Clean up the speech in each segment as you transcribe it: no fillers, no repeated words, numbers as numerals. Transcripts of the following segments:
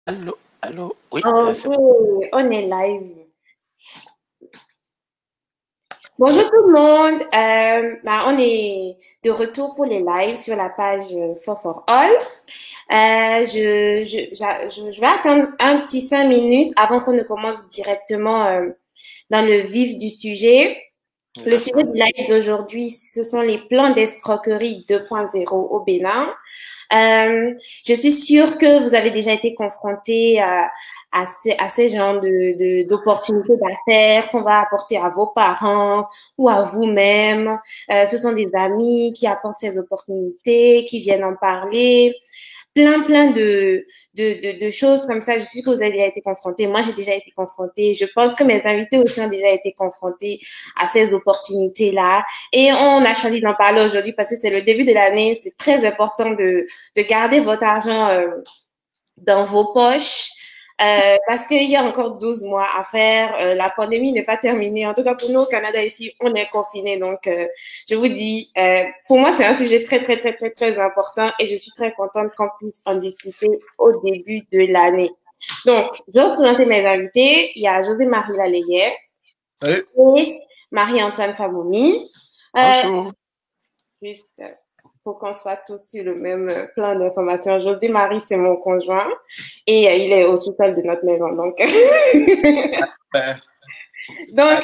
Allô, allô, oui, c'est Ok, bon. on est live. Bonjour tout le monde. On est de retour pour les lives sur la page For All. Je vais attendre un petit 5 minutes avant qu'on ne commence directement dans le vif du sujet. Le sujet D'accord. du live d'aujourd'hui, ce sont les plans d'escroquerie 2.0 au Bénin. Euh, je suis sûre que vous avez déjà été confronté à ces genres d'opportunités d'affaires qu'on va apporter à vos parents ou à vous-même. Ce sont des amis qui apportent ces opportunités, qui viennent en parler. Plein de choses comme ça. Je suis que vous avez déjà été confrontés. Moi, j'ai déjà été confrontée. Je pense que mes invités aussi ont déjà été confrontés à ces opportunités-là. Et on a choisi d'en parler aujourd'hui parce que c'est le début de l'année. C'est très important de garder votre argent dans vos poches. Parce qu'il y a encore 12 mois à faire. La pandémie n'est pas terminée. En tout cas, pour nous au Canada, ici, on est confinés. Donc, je vous dis, pour moi, c'est un sujet très important et je suis très contente qu'on puisse en discuter au début de l'année. Donc, je vais vous présenter mes invités. Il y a José-Marie Lalayette Salut. et Marie-Antoine Faboumi. Euh, Bonjour. Juste pour qu'on soit tous sur le même plan d'information. José-Marie, c'est mon conjoint et il est au sous-sol de notre maison. Donc, Ben, donc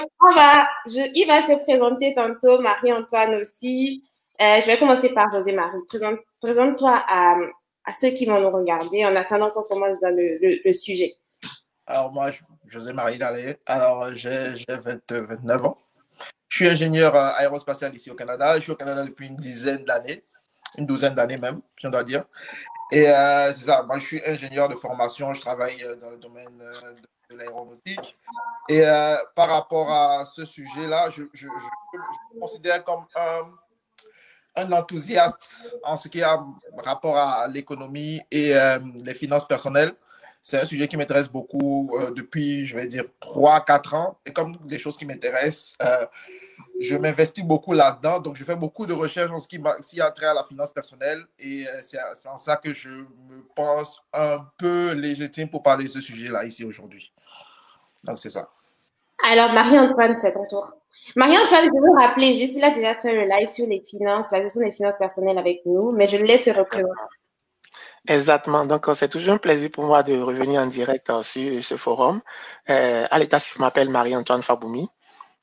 il va se présenter tantôt, Marie-Antoine aussi. Je vais commencer par José-Marie. Présente-toi à ceux qui vont nous regarder en attendant qu'on commence dans le sujet. alors moi, José-Marie Lallet. Alors, j'ai 29 ans. Je suis ingénieur aérospatial ici au Canada. Je suis au Canada depuis une dizaine d'années, une douzaine d'années même, si on doit dire. Et c'est ça, moi je suis ingénieur de formation, je travaille dans le domaine de l'aéronautique. Et par rapport à ce sujet-là, je me considère comme un enthousiaste en ce qui a rapport à l'économie et les finances personnelles. C'est un sujet qui m'intéresse beaucoup depuis, je vais dire, 3 4 ans. Et comme des choses qui m'intéressent, je m'investis beaucoup là-dedans. Donc, je fais beaucoup de recherches en ce qui a trait à la finance personnelle. Et c'est en ça que je me pense un peu légitime pour parler de ce sujet-là ici aujourd'hui. Donc, c'est ça. Alors, Marie-Antoine, c'est ton tour. Marie-Antoine, je veux rappeler, juste, il a déjà fait le live sur les finances, la gestion des finances personnelles avec nous, mais je le laisse se représenter. Exactement. Donc, c'est toujours un plaisir pour moi de revenir en direct sur ce forum. À l'état, je m'appelle Marie-Antoine Faboumi.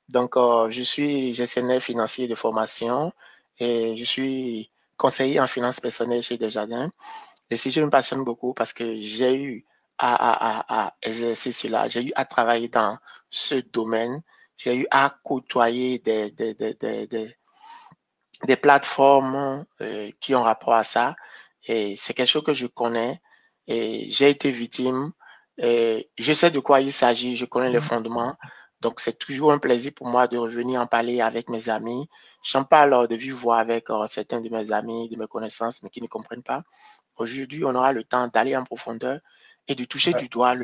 Donc, je suis gestionnaire financier de formation et je suis conseiller en finances personnelles chez Desjardins. Le sujet me passionne beaucoup parce que j'ai eu à exercer cela, j'ai eu à travailler dans ce domaine, j'ai eu à côtoyer des plateformes qui ont rapport à ça. Et c'est quelque chose que je connais. Et j'ai été victime. Et je sais de quoi il s'agit. Je connais les fondements. Donc, c'est toujours un plaisir pour moi de revenir en parler avec mes amis. J'en parle de vive voix avec certains de mes amis, de mes connaissances, mais qui ne comprennent pas. Aujourd'hui, on aura le temps d'aller en profondeur et de toucher Ouais. du doigt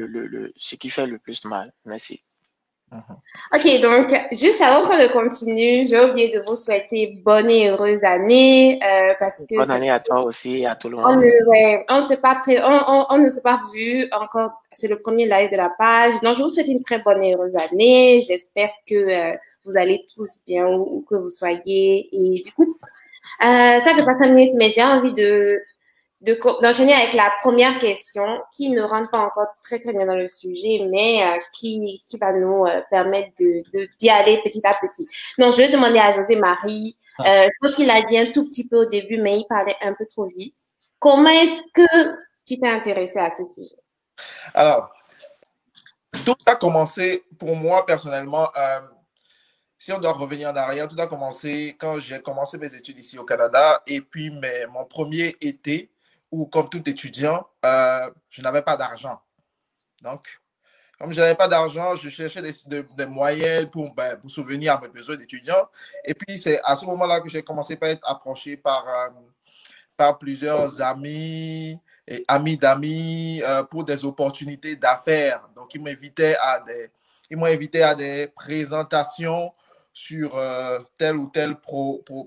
ce qui fait le plus mal. Merci. Ok, donc, juste avant qu'on ne continue, j'ai oublié de vous souhaiter bonne et heureuse année, parce que Bonne année à toi aussi et à tout le on monde. ne, ouais, on s'est pas on ne s'est pas vu encore. C'est le premier live de la page. Donc, je vous souhaite une très bonne et heureuse année. J'espère que vous allez tous bien où que vous soyez. Et du coup, ça fait pas 5 minutes, mais j'ai envie d'enchaîner avec la première question qui ne rentre pas encore très bien dans le sujet, mais qui va nous permettre d'y aller petit à petit. Donc, je vais demander à José-Marie, je pense qu'il a dit un tout petit peu au début, mais il parlait un peu trop vite. Comment est-ce que tu t'es intéressé à ce sujet? Alors, tout a commencé pour moi personnellement. Si on doit revenir en arrière, tout a commencé quand j'ai commencé mes études ici au Canada. Et puis, mon premier été, où comme tout étudiant, je n'avais pas d'argent. Donc, comme je n'avais pas d'argent, je cherchais des moyens pour souvenir à mes besoins d'étudiant. Et puis, c'est à ce moment-là que j'ai commencé par être approché par plusieurs amis et amis d'amis pour des opportunités d'affaires. Donc, ils m'ont invité à des présentations sur tel ou tel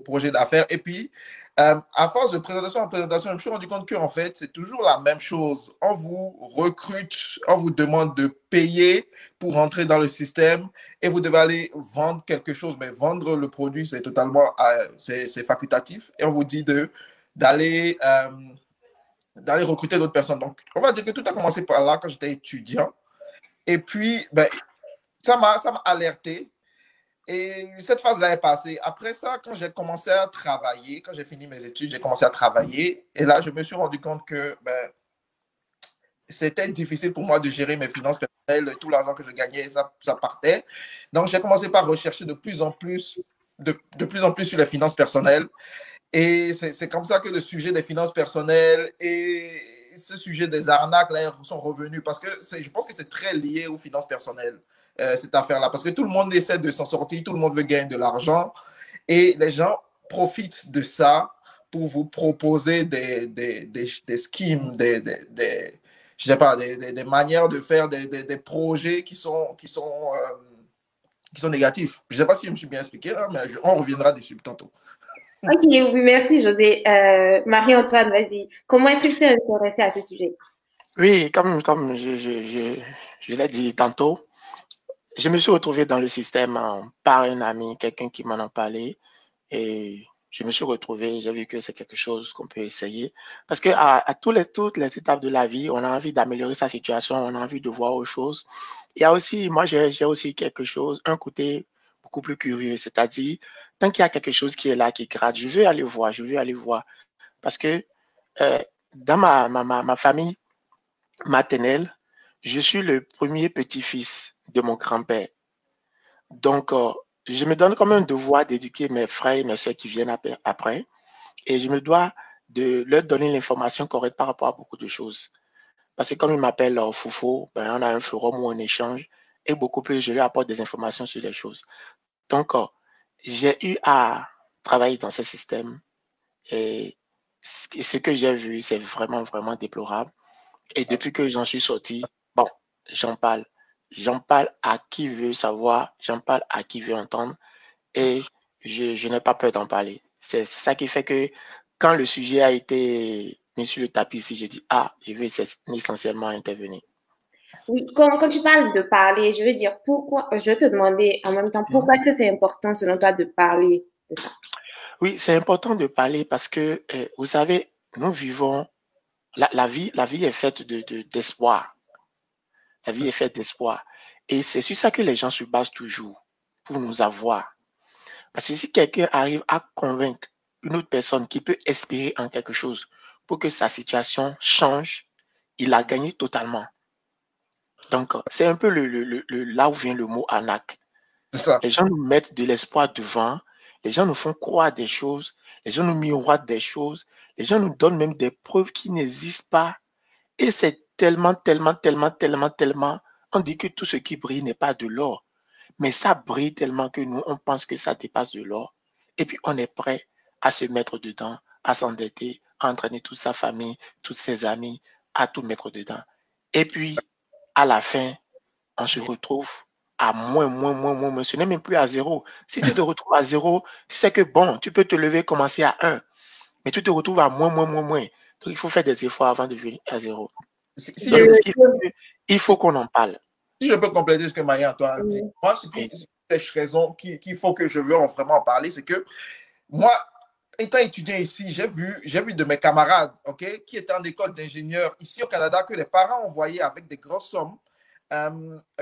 projet d'affaires. Et puis, à force de présentation en présentation, je me suis rendu compte qu'en fait, c'est toujours la même chose. On vous recrute, on vous demande de payer pour entrer dans le système et vous devez aller vendre quelque chose. Mais vendre le produit, c'est totalement c'est facultatif. Et on vous dit d'aller recruter d'autres personnes. Donc, on va dire que tout a commencé par là quand j'étais étudiant. Et puis, ben, ça m'a alerté. Et cette phase-là est passée. Après ça, quand j'ai commencé à travailler, quand j'ai fini mes études, j'ai commencé à travailler. Et là, je me suis rendu compte que ben, c'était difficile pour moi de gérer mes finances personnelles. Tout l'argent que je gagnais, ça partait. Donc, j'ai commencé par rechercher de plus en plus sur les finances personnelles. Et c'est comme ça que le sujet des finances personnelles et ce sujet des arnaques là, sont revenus parce que je pense que c'est très lié aux finances personnelles, cette affaire-là. Parce que tout le monde essaie de s'en sortir, tout le monde veut gagner de l'argent et les gens profitent de ça pour vous proposer des schemes, je sais pas, des manières de faire des projets qui sont négatifs. Je ne sais pas si je me suis bien expliqué là, mais on reviendra dessus tantôt. Ok, oui, merci José. Marie-Antoine, vas-y. Comment est-ce que tu es intéressée à ce sujet? Oui, comme je l'ai dit tantôt, je me suis retrouvé dans le système par un ami, quelqu'un qui m'en a parlé, et je me suis retrouvé, j'ai vu que c'est quelque chose qu'on peut essayer. Parce que à toutes les étapes de la vie, on a envie d'améliorer sa situation, on a envie de voir autre chose. Il y a aussi, moi, j'ai aussi quelque chose, un côté beaucoup plus curieux, c'est-à-dire, tant qu'il y a quelque chose qui est là, qui gratte, je veux aller voir, je veux aller voir. Parce que euh, dans ma famille maternelle, je suis le premier petit-fils de mon grand-père. Donc, je me donne comme un devoir d'éduquer mes frères et mes soeurs qui viennent après. Et je me dois de leur donner l'information correcte par rapport à beaucoup de choses. Parce que comme il m'appelle Foufou, ben, on a un forum où on échange et beaucoup plus, je lui apporte des informations sur les choses. Donc, j'ai eu à travailler dans ce système et ce que j'ai vu, c'est vraiment, vraiment déplorable. Et depuis que j'en suis sorti, bon, j'en parle. J'en parle à qui veut savoir, j'en parle à qui veut entendre et je n'ai pas peur d'en parler. C'est ça qui fait que quand le sujet a été mis sur le tapis ici, je dis, ah, je veux essentiellement intervenir. Oui, quand tu parles de parler, je veux dire pourquoi, je vais te demander en même temps pourquoi est-ce que c'est important selon toi de parler de ça? Oui, c'est important de parler parce que, vous savez, nous vivons, la vie est faite d'espoir. La vie est faite d'espoir. Et c'est sur ça que les gens se basent toujours pour nous avoir. Parce que si quelqu'un arrive à convaincre une autre personne qui peut espérer en quelque chose pour que sa situation change, il a gagné totalement. Donc, c'est un peu là où vient le mot arnaque. C'est ça. Les gens nous mettent de l'espoir devant, les gens nous font croire des choses, les gens nous miroitent des choses, les gens nous donnent même des preuves qui n'existent pas. Et c'est tellement, tellement, tellement, tellement, tellement. On dit que tout ce qui brille n'est pas de l'or. Mais ça brille tellement que nous, on pense que ça dépasse de l'or. Et puis, on est prêt à se mettre dedans, à s'endetter, à entraîner toute sa famille, tous ses amis, à tout mettre dedans. Et puis, à la fin, on se retrouve à moins. Ce n'est même plus à zéro. Si tu te retrouves à zéro, tu sais que bon, tu peux te lever, commencer à 1. Mais tu te retrouves à moins. Donc, il faut faire des efforts avant de venir à zéro. Donc, il faut qu'on en parle. Si je peux compléter ce que Marie-Antoine dit, moi, cette raison qu'il faut que je veux vraiment en parler, c'est que moi, étant étudiant ici, j'ai vu de mes camarades, ok, qui étaient en école d'ingénieur ici au Canada, que les parents envoyaient avec des grosses sommes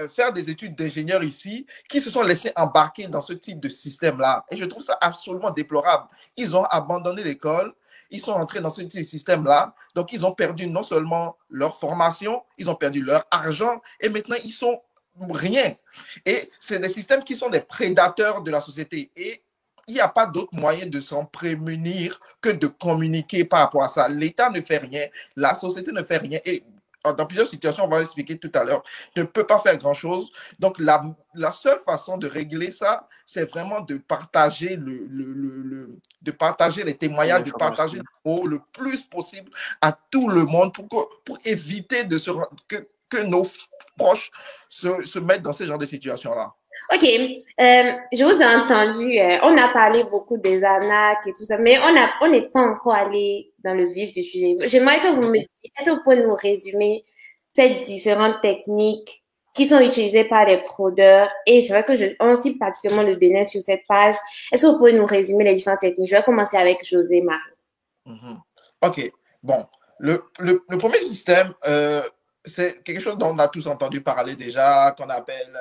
faire des études d'ingénieur ici, qui se sont laissés embarquer dans ce type de système-là. Et je trouve ça absolument déplorable. Ils ont abandonné l'école, ils sont entrés dans ce type de système-là, donc ils ont perdu non seulement leur formation, ils ont perdu leur argent, et maintenant ils sont rien. Et c'est des systèmes qui sont des prédateurs de la société. Et il n'y a pas d'autre moyen de s'en prémunir que de communiquer par rapport à ça. L'État ne fait rien, la société ne fait rien. Et dans plusieurs situations, on va expliquer tout à l'heure, ne peut pas faire grand-chose. Donc, la seule façon de régler ça, c'est vraiment de partager, de partager les témoignages, de partager les mots le plus possible à tout le monde pour éviter que nos proches se mettent dans ce genre de situation-là. Ok, je vous ai entendu, on a parlé beaucoup des arnaques et tout ça, mais on n'est pas encore allé dans le vif du sujet. J'aimerais que vous me disiez, est-ce que vous pouvez nous résumer ces différentes techniques qui sont utilisées par les fraudeurs? Et c'est vrai que on cible particulièrement le Bénin sur cette page. Est-ce que vous pouvez nous résumer les différentes techniques? Je vais commencer avec José Marie. Ok, bon. Le premier système, c'est quelque chose dont on a tous entendu parler déjà, qu'on appelle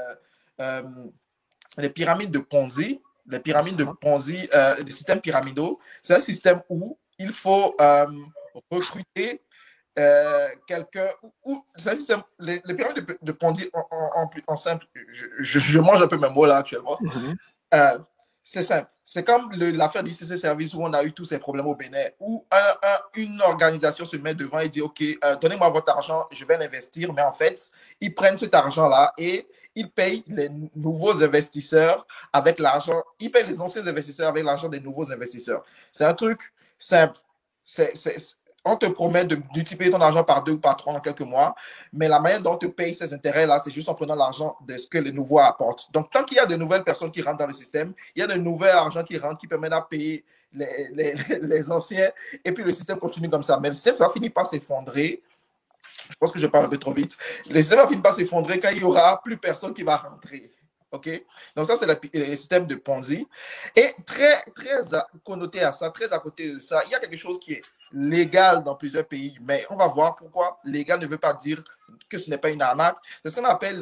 euh, les pyramides de Ponzi. Les pyramides de Ponzi, des systèmes pyramidaux, c'est un système où il faut recruter quelqu'un, c'est un système, les pyramides de Ponzi en simple, je mange un peu mes mots là actuellement. C'est simple. C'est comme l'affaire d'ICC Service où on a eu tous ces problèmes au Bénin, où une organisation se met devant et dit, OK, donnez-moi votre argent, je vais l'investir. Mais en fait, ils prennent cet argent-là et ils payent les nouveaux investisseurs avec l'argent. Ils payent les anciens investisseurs avec l'argent des nouveaux investisseurs. C'est un truc simple. On te promet de multiplier ton argent par 2 ou par 3 en quelques mois, mais la manière dont on te paye ces intérêts-là, c'est juste en prenant l'argent de ce que les nouveaux apportent. Donc, tant qu'il y a de nouvelles personnes qui rentrent dans le système, il y a de nouveaux argent qui rentrent, qui permettent à payer les anciens, et puis le système continue comme ça. Mais le système va finir par s'effondrer. Je pense que je parle un peu trop vite. Le système va finir par s'effondrer quand il n'y aura plus personne qui va rentrer. OK? Donc, ça, c'est le système de Ponzi. Et très, très connoté à ça, très à côté de ça, il y a quelque chose qui est légal dans plusieurs pays, mais on va voir pourquoi légal ne veut pas dire que ce n'est pas une arnaque. C'est ce qu'on appelle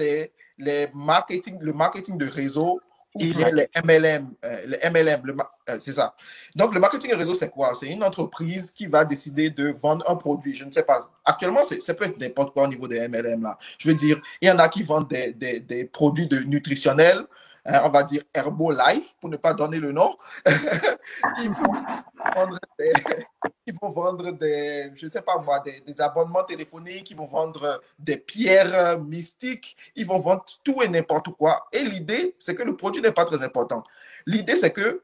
le marketing de réseau ou bien les MLM. C'est ça. Donc, le marketing de réseau, c'est quoi? C'est une entreprise qui va décider de vendre un produit. Je ne sais pas. Actuellement, ça peut être n'importe quoi au niveau des MLM. Là. Je veux dire, il y en a qui vendent des produits nutritionnels, on va dire Herbalife, pour ne pas donner le nom. Ils vont vendre des, je sais pas moi, des abonnements téléphoniques, ils vont vendre des pierres mystiques, ils vont vendre tout et n'importe quoi. Et l'idée, c'est que le produit n'est pas très important. L'idée, c'est que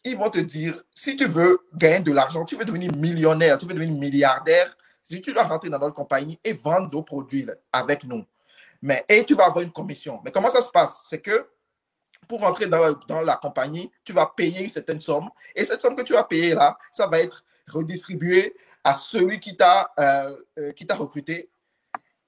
ils vont te dire, si tu veux gagner de l'argent, tu veux devenir millionnaire, tu veux devenir milliardaire, si tu dois rentrer dans notre compagnie et vendre nos produits là, avec nous. Et tu vas avoir une commission. Mais comment ça se passe? C'est que pour rentrer dans la compagnie, tu vas payer une certaine somme. Et cette somme que tu vas payer là, ça va être redistribué à celui qui t'a recruté.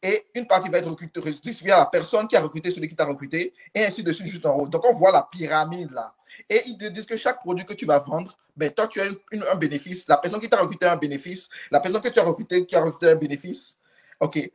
Et une partie va être redistribuée à la personne qui a recruté celui qui t'a recruté. Et ainsi de suite, juste en haut. Donc, on voit la pyramide là. Et ils te disent que chaque produit que tu vas vendre, ben, toi, tu as un bénéfice. La personne qui t'a recruté a un bénéfice. La personne que tu as recruté qui a recruté un bénéfice. OK.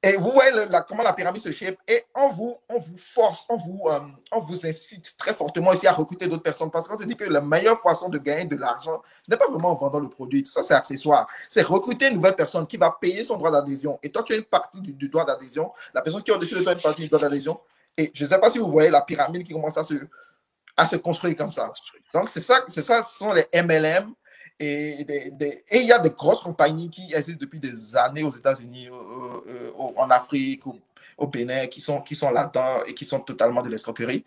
Et vous voyez comment la pyramide se shape et on vous force, on vous incite très fortement ici à recruter d'autres personnes parce qu'on te dit que la meilleure façon de gagner de l'argent, ce n'est pas vraiment en vendant le produit, ça c'est accessoire, c'est recruter une nouvelle personne qui va payer son droit d'adhésion et toi tu as une partie du droit d'adhésion, la personne qui est au-dessus de toi a une partie du droit d'adhésion et je ne sais pas si vous voyez la pyramide qui commence à se construire comme ça. Donc c'est ça, ce sont les MLM. Et il y a des grosses compagnies qui existent depuis des années aux États-Unis, en Afrique, au Bénin, qui sont là-dedans et qui sont totalement de l'escroquerie.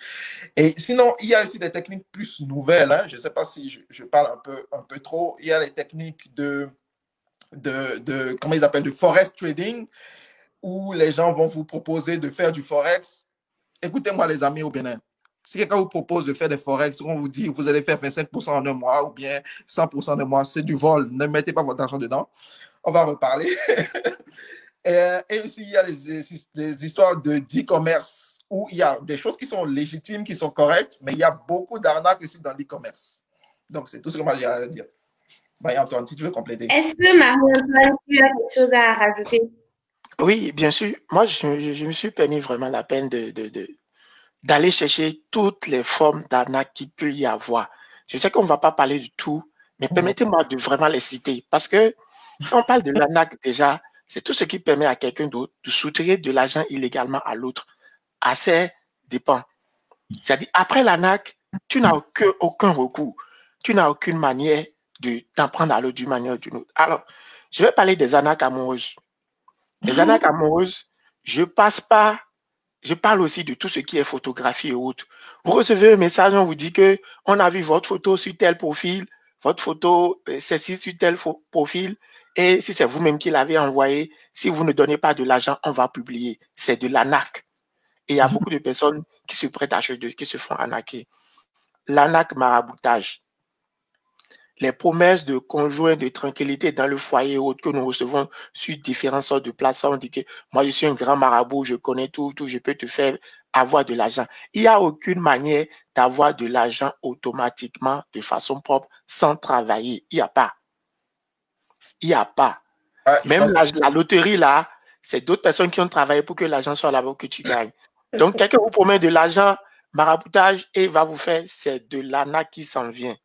Et sinon, il y a aussi des techniques plus nouvelles. Hein. Je ne sais pas si je parle un peu trop. Il y a les techniques de comment ils appellent, de forex trading, où les gens vont vous proposer de faire du forex. Écoutez-moi, les amis au Bénin. Si quelqu'un vous propose de faire des forex, on vous dit vous allez faire 25% en un mois ou bien 100% en un mois, c'est du vol. Ne mettez pas votre argent dedans. On va reparler. Et aussi, il y a les histoires d'e-commerce où il y a des choses qui sont légitimes, qui sont correctes, mais il y a beaucoup d'arnaques aussi dans l'e-commerce. Donc, c'est tout ce que j'ai à dire. Marie-Antoine, si tu veux compléter. Est-ce que Marie-Antoine, tu as quelque chose à rajouter? Oui, bien sûr. Moi, je me suis permis vraiment la peine d'aller chercher toutes les formes d'arnaque qu'il peut y avoir. Je sais qu'on ne va pas parler de tout, mais permettez-moi de vraiment les citer. Parce que quand on parle de l'arnaque, déjà, c'est tout ce qui permet à quelqu'un d'autre de soutirer de l'argent illégalement à l'autre, à ses dépens. C'est-à-dire, après l'arnaque, tu n'as aucun recours. Tu n'as aucune manière d'en prendre à l'autre d'une manière ou d'une autre. Alors, je vais parler des arnaques amoureuses. Les arnaques amoureuses, je parle aussi de tout ce qui est photographie et autres. Vous recevez un message, on vous dit que on a vu votre photo sur tel profil, votre photo, c'est sur tel profil, et si c'est vous-même qui l'avez envoyé, si vous ne donnez pas de l'argent, on va publier. C'est de l'arnaque. Et il y a beaucoup de personnes qui se prêtent à chose, qui se font arnaquer. L'arnaque maraboutage. Les promesses de conjoints de tranquillité dans le foyer autres que nous recevons sur différentes sortes de plateformes, on dit que moi je suis un grand marabout, je connais tout, je peux te faire avoir de l'argent. Il n'y a aucune manière d'avoir de l'argent automatiquement de façon propre sans travailler. Il n'y a pas. Il n'y a pas. Ouais, Même la loterie là, c'est d'autres personnes qui ont travaillé pour que l'argent soit là-bas que tu gagnes. Donc quelqu'un vous promet de l'argent, maraboutage et va vous faire, c'est de l'arnaque qui s'en vient.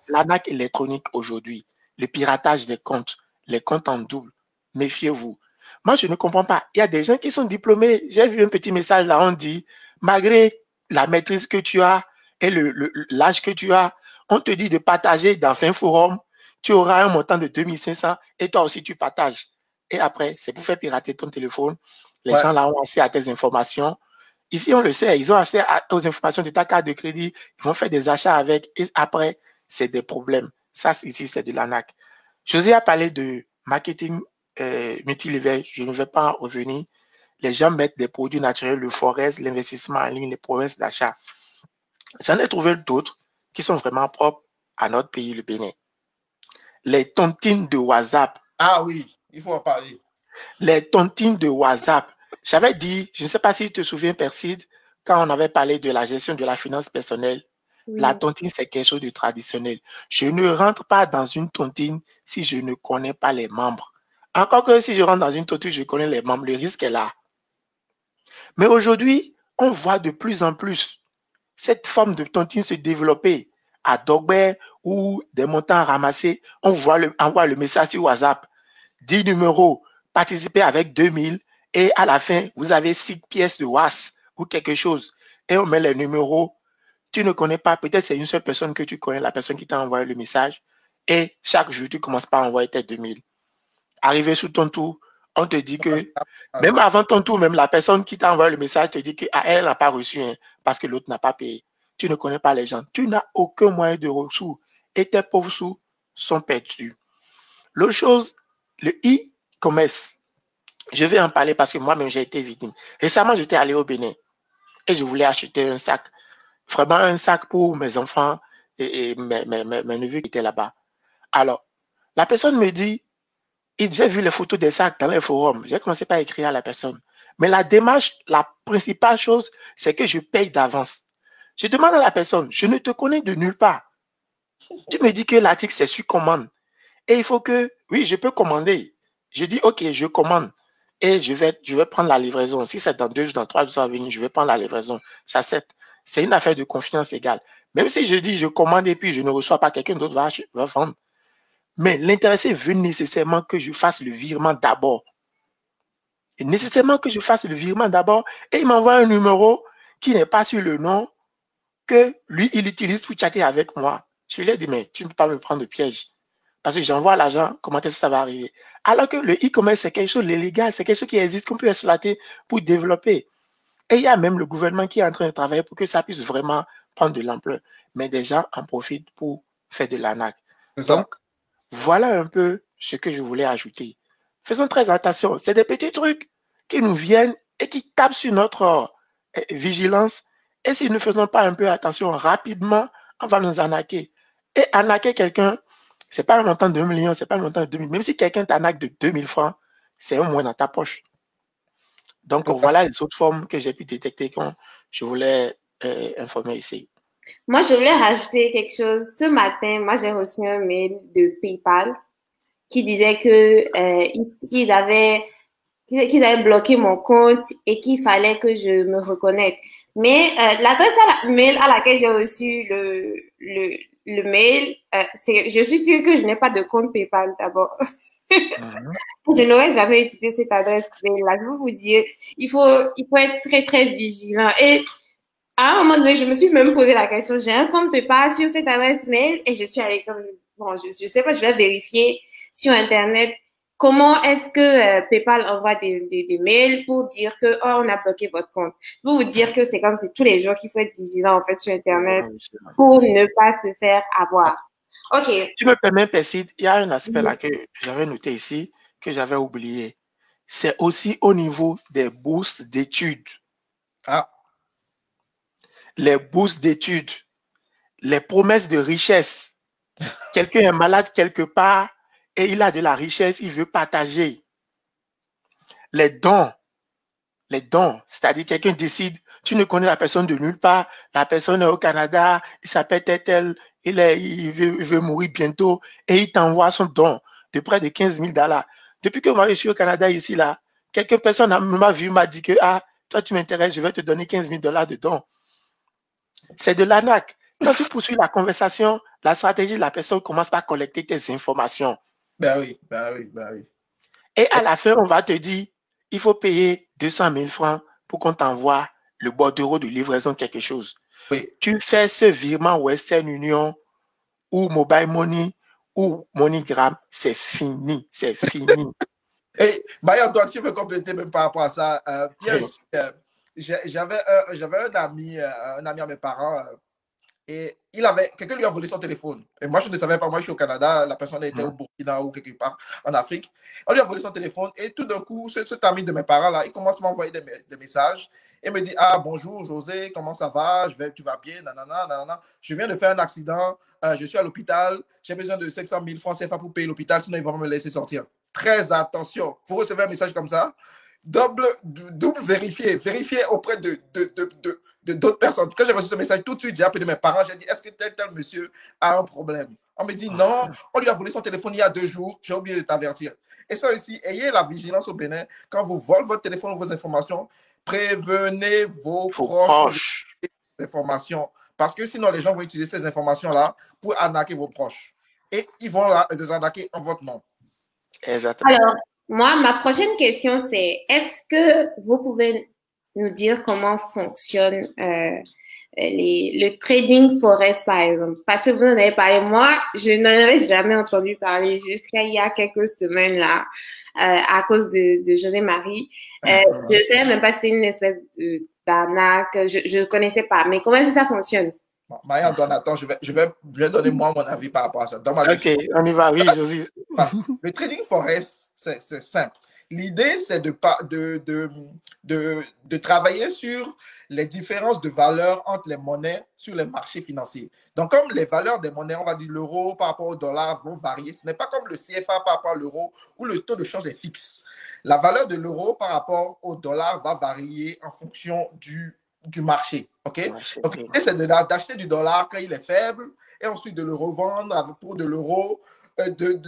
L'arnaque électronique aujourd'hui, le piratage des comptes, les comptes en double, méfiez-vous. Moi, je ne comprends pas. Il y a des gens qui sont diplômés. J'ai vu un petit message là, on dit, malgré la maîtrise que tu as et l'âge que tu as, on te dit de partager dans un forum, tu auras un montant de 2500 et toi aussi tu partages. Et après, c'est pour faire pirater ton téléphone. Les gens là ont accès à tes informations. Ici, on le sait, ils ont accès aux informations de ta carte de crédit, ils vont faire des achats avec et après, c'est des problèmes. Ça, ici, c'est de l'arnaque. José a parlé de marketing multilevel. Je ne vais pas en revenir. Les gens mettent des produits naturels, le forex, l'investissement en ligne, les promesses d'achat. J'en ai trouvé d'autres qui sont vraiment propres à notre pays, le Bénin. Les tontines de WhatsApp. Ah oui, il faut en parler. Les tontines de WhatsApp. J'avais dit, je ne sais pas si tu te souviens, Perside, quand on avait parlé de la gestion de la finance personnelle, la tontine, c'est quelque chose de traditionnel. Je ne rentre pas dans une tontine si je ne connais pas les membres. Encore que si je rentre dans une tontine, je connais les membres, le risque est là. Mais aujourd'hui, on voit de plus en plus cette forme de tontine se développer à Dogbe ou des montants ramassés. On envoie le message sur WhatsApp, 10 numéros, participez avec 2000 et à la fin, vous avez 6 pièces de WAS ou quelque chose. Et on met les numéros. Tu ne connais pas, peut-être c'est une seule personne que tu connais, la personne qui t'a envoyé le message. Et chaque jour, tu commences par envoyer tes 2000. Arrivé sous ton tour, on te dit que, même avant ton tour, même la personne qui t'a envoyé le message te dit qu'elle n'a pas reçu, hein, parce que l'autre n'a pas payé. Tu ne connais pas les gens. Tu n'as aucun moyen de retour. Et tes pauvres sous sont perdus. L'autre chose, le e-commerce. Je vais en parler parce que moi-même, j'ai été victime. Récemment, j'étais allé au Bénin et je voulais acheter un sac. Vraiment un sac pour mes enfants et mes neveux qui étaient là-bas. Alors, la personne me dit, j'ai vu les photos des sacs dans les forums. J'ai commencé par écrire à la personne. Mais la démarche, la principale chose, c'est que je paye d'avance. Je demande à la personne, je ne te connais de nulle part. Tu me dis que l'article, c'est sur commande. Et il faut que, oui, je peux commander. Je dis, OK, je commande. Et je vais prendre la livraison. Si c'est dans 2 jours, dans 3 jours à venir, je vais prendre la livraison. J'accepte. C'est une affaire de confiance égale. Même si je dis, je commande et puis je ne reçois pas, quelqu'un d'autre va vendre. Mais l'intéressé veut nécessairement que je fasse le virement d'abord. Et nécessairement que je fasse le virement d'abord. Et il m'envoie un numéro qui n'est pas sur le nom que lui, il utilise pour chatter avec moi. Je lui ai dit, mais tu ne peux pas me prendre de piège. Parce que j'envoie l'argent, comment est-ce que ça va arriver? Alors que le e-commerce, c'est quelque chose de légal, c'est quelque chose qui existe, qu'on peut exploiter pour développer. Et il y a même le gouvernement qui est en train de travailler pour que ça puisse vraiment prendre de l'ampleur. Mais des gens en profitent pour faire de l'arnaque. Donc, voilà un peu ce que je voulais ajouter. Faisons très attention. C'est des petits trucs qui nous viennent et qui tapent sur notre vigilance. Et si nous ne faisons pas un peu attention rapidement, on va nous arnaquer. Et arnaquer quelqu'un, c'est pas un montant de 1 million, c'est pas un montant de 2000. Même si quelqu'un t'arnaque de 2000 francs, c'est un moins dans ta poche. Donc, voilà les autres formes que j'ai pu détecter quand je voulais informer ici. Moi, je voulais rajouter quelque chose. Ce matin, moi, j'ai reçu un mail de PayPal qui disait qu'ils avaient bloqué mon compte et qu'il fallait que je me reconnecte. Mais l'adresse mail à laquelle j'ai reçu le mail, je suis sûre que je n'ai pas de compte PayPal d'abord. Je n'aurais jamais utilisé cette adresse mail-là. Je veux vous dire, il faut être très, très vigilant. Et à un moment donné, je me suis même posé la question, j'ai un compte PayPal sur cette adresse mail et je suis allée comme, bon, je sais pas, je vais vérifier sur Internet comment est-ce que PayPal envoie des mails pour dire que, oh, on a bloqué votre compte. Je peux vous dire que c'est comme c'est tous les jours qu'il faut être vigilant, en fait, sur Internet pour ne pas se faire avoir. OK. Tu me permets, Perside, il y a un aspect là que j'avais noté ici, que j'avais oublié. C'est aussi au niveau des bourses d'études. Ah. Les bourses d'études, les promesses de richesse. Quelqu'un est malade quelque part et il a de la richesse, il veut partager. Les dons, c'est-à-dire quelqu'un décide, tu ne connais la personne de nulle part, la personne est au Canada, il s'appelle tel, il veut mourir bientôt et il t'envoie son don de près de 15 000 $. Depuis que moi je suis au Canada ici, là, personne m'a vu, m'a dit que, ah, toi tu m'intéresses, je vais te donner 15 000 $ de don. C'est de l'arnaque. Quand tu poursuis la conversation, la stratégie, la personne commence par collecter tes informations. Ben oui, ben oui, ben oui. Et à la fin, on va te dire, il faut payer 200 000 francs pour qu'on t'envoie le bordereau de livraison quelque chose. Oui. Tu fais ce virement Western Union ou Mobile Money ou MoneyGram, c'est fini, c'est fini. Et Marie-Antoine, tu peux compléter même par rapport à ça. Pierre, j'avais un ami à mes parents et quelqu'un lui a volé son téléphone. Et moi, je ne savais pas, moi je suis au Canada, la personne était au Burkina ou quelque part en Afrique. On lui a volé son téléphone et tout d'un coup, cet ami de mes parents là, il commence à m'envoyer des messages et me dit, ah bonjour José, comment ça va? Tu vas bien? Nanana, nanana. Je viens de faire un accident, je suis à l'hôpital, j'ai besoin de 500 000 francs CFA pour payer l'hôpital, sinon ils vont me laisser sortir. Très attention, vous recevez un message comme ça, double vérifier auprès d'autres personnes. Quand j'ai reçu ce message, tout de suite, j'ai appelé mes parents, j'ai dit, est-ce que tel monsieur a un problème? On me dit, non, on lui a volé son téléphone il y a 2 jours, j'ai oublié de t'avertir. Et ça aussi, ayez la vigilance au Bénin. Quand vous volez votre téléphone ou vos informations, prévenez vos proches des informations. Parce que sinon, les gens vont utiliser ces informations-là pour arnaquer vos proches. Et ils vont les arnaquer en votre nom. Exactement. Alors, moi, ma prochaine question, c'est est-ce que vous pouvez nous dire comment fonctionne le trading forex, par exemple? Parce que vous en avez parlé. Moi, je n'en avais jamais entendu parler jusqu'à il y a quelques semaines là, à cause de José-Marie. Je ne savais même pas si c'était une espèce d'arnaque. Je ne connaissais pas. Mais comment est-ce que ça fonctionne? Marie-Antoine, attends, je vais donner moi mon avis par rapport à ça. Ok, on y va, oui, Josie. Le trading forex, c'est simple. L'idée, c'est de travailler sur les différences de valeur entre les monnaies sur les marchés financiers. Donc, comme les valeurs des monnaies, on va dire l'euro par rapport au dollar vont varier, ce n'est pas comme le CFA par rapport à l'euro où le taux de change est fixe. La valeur de l'euro par rapport au dollar va varier en fonction du marché. Okay? Donc, l'idée, c'est d'acheter du dollar quand il est faible et ensuite de le revendre pour de l'euro,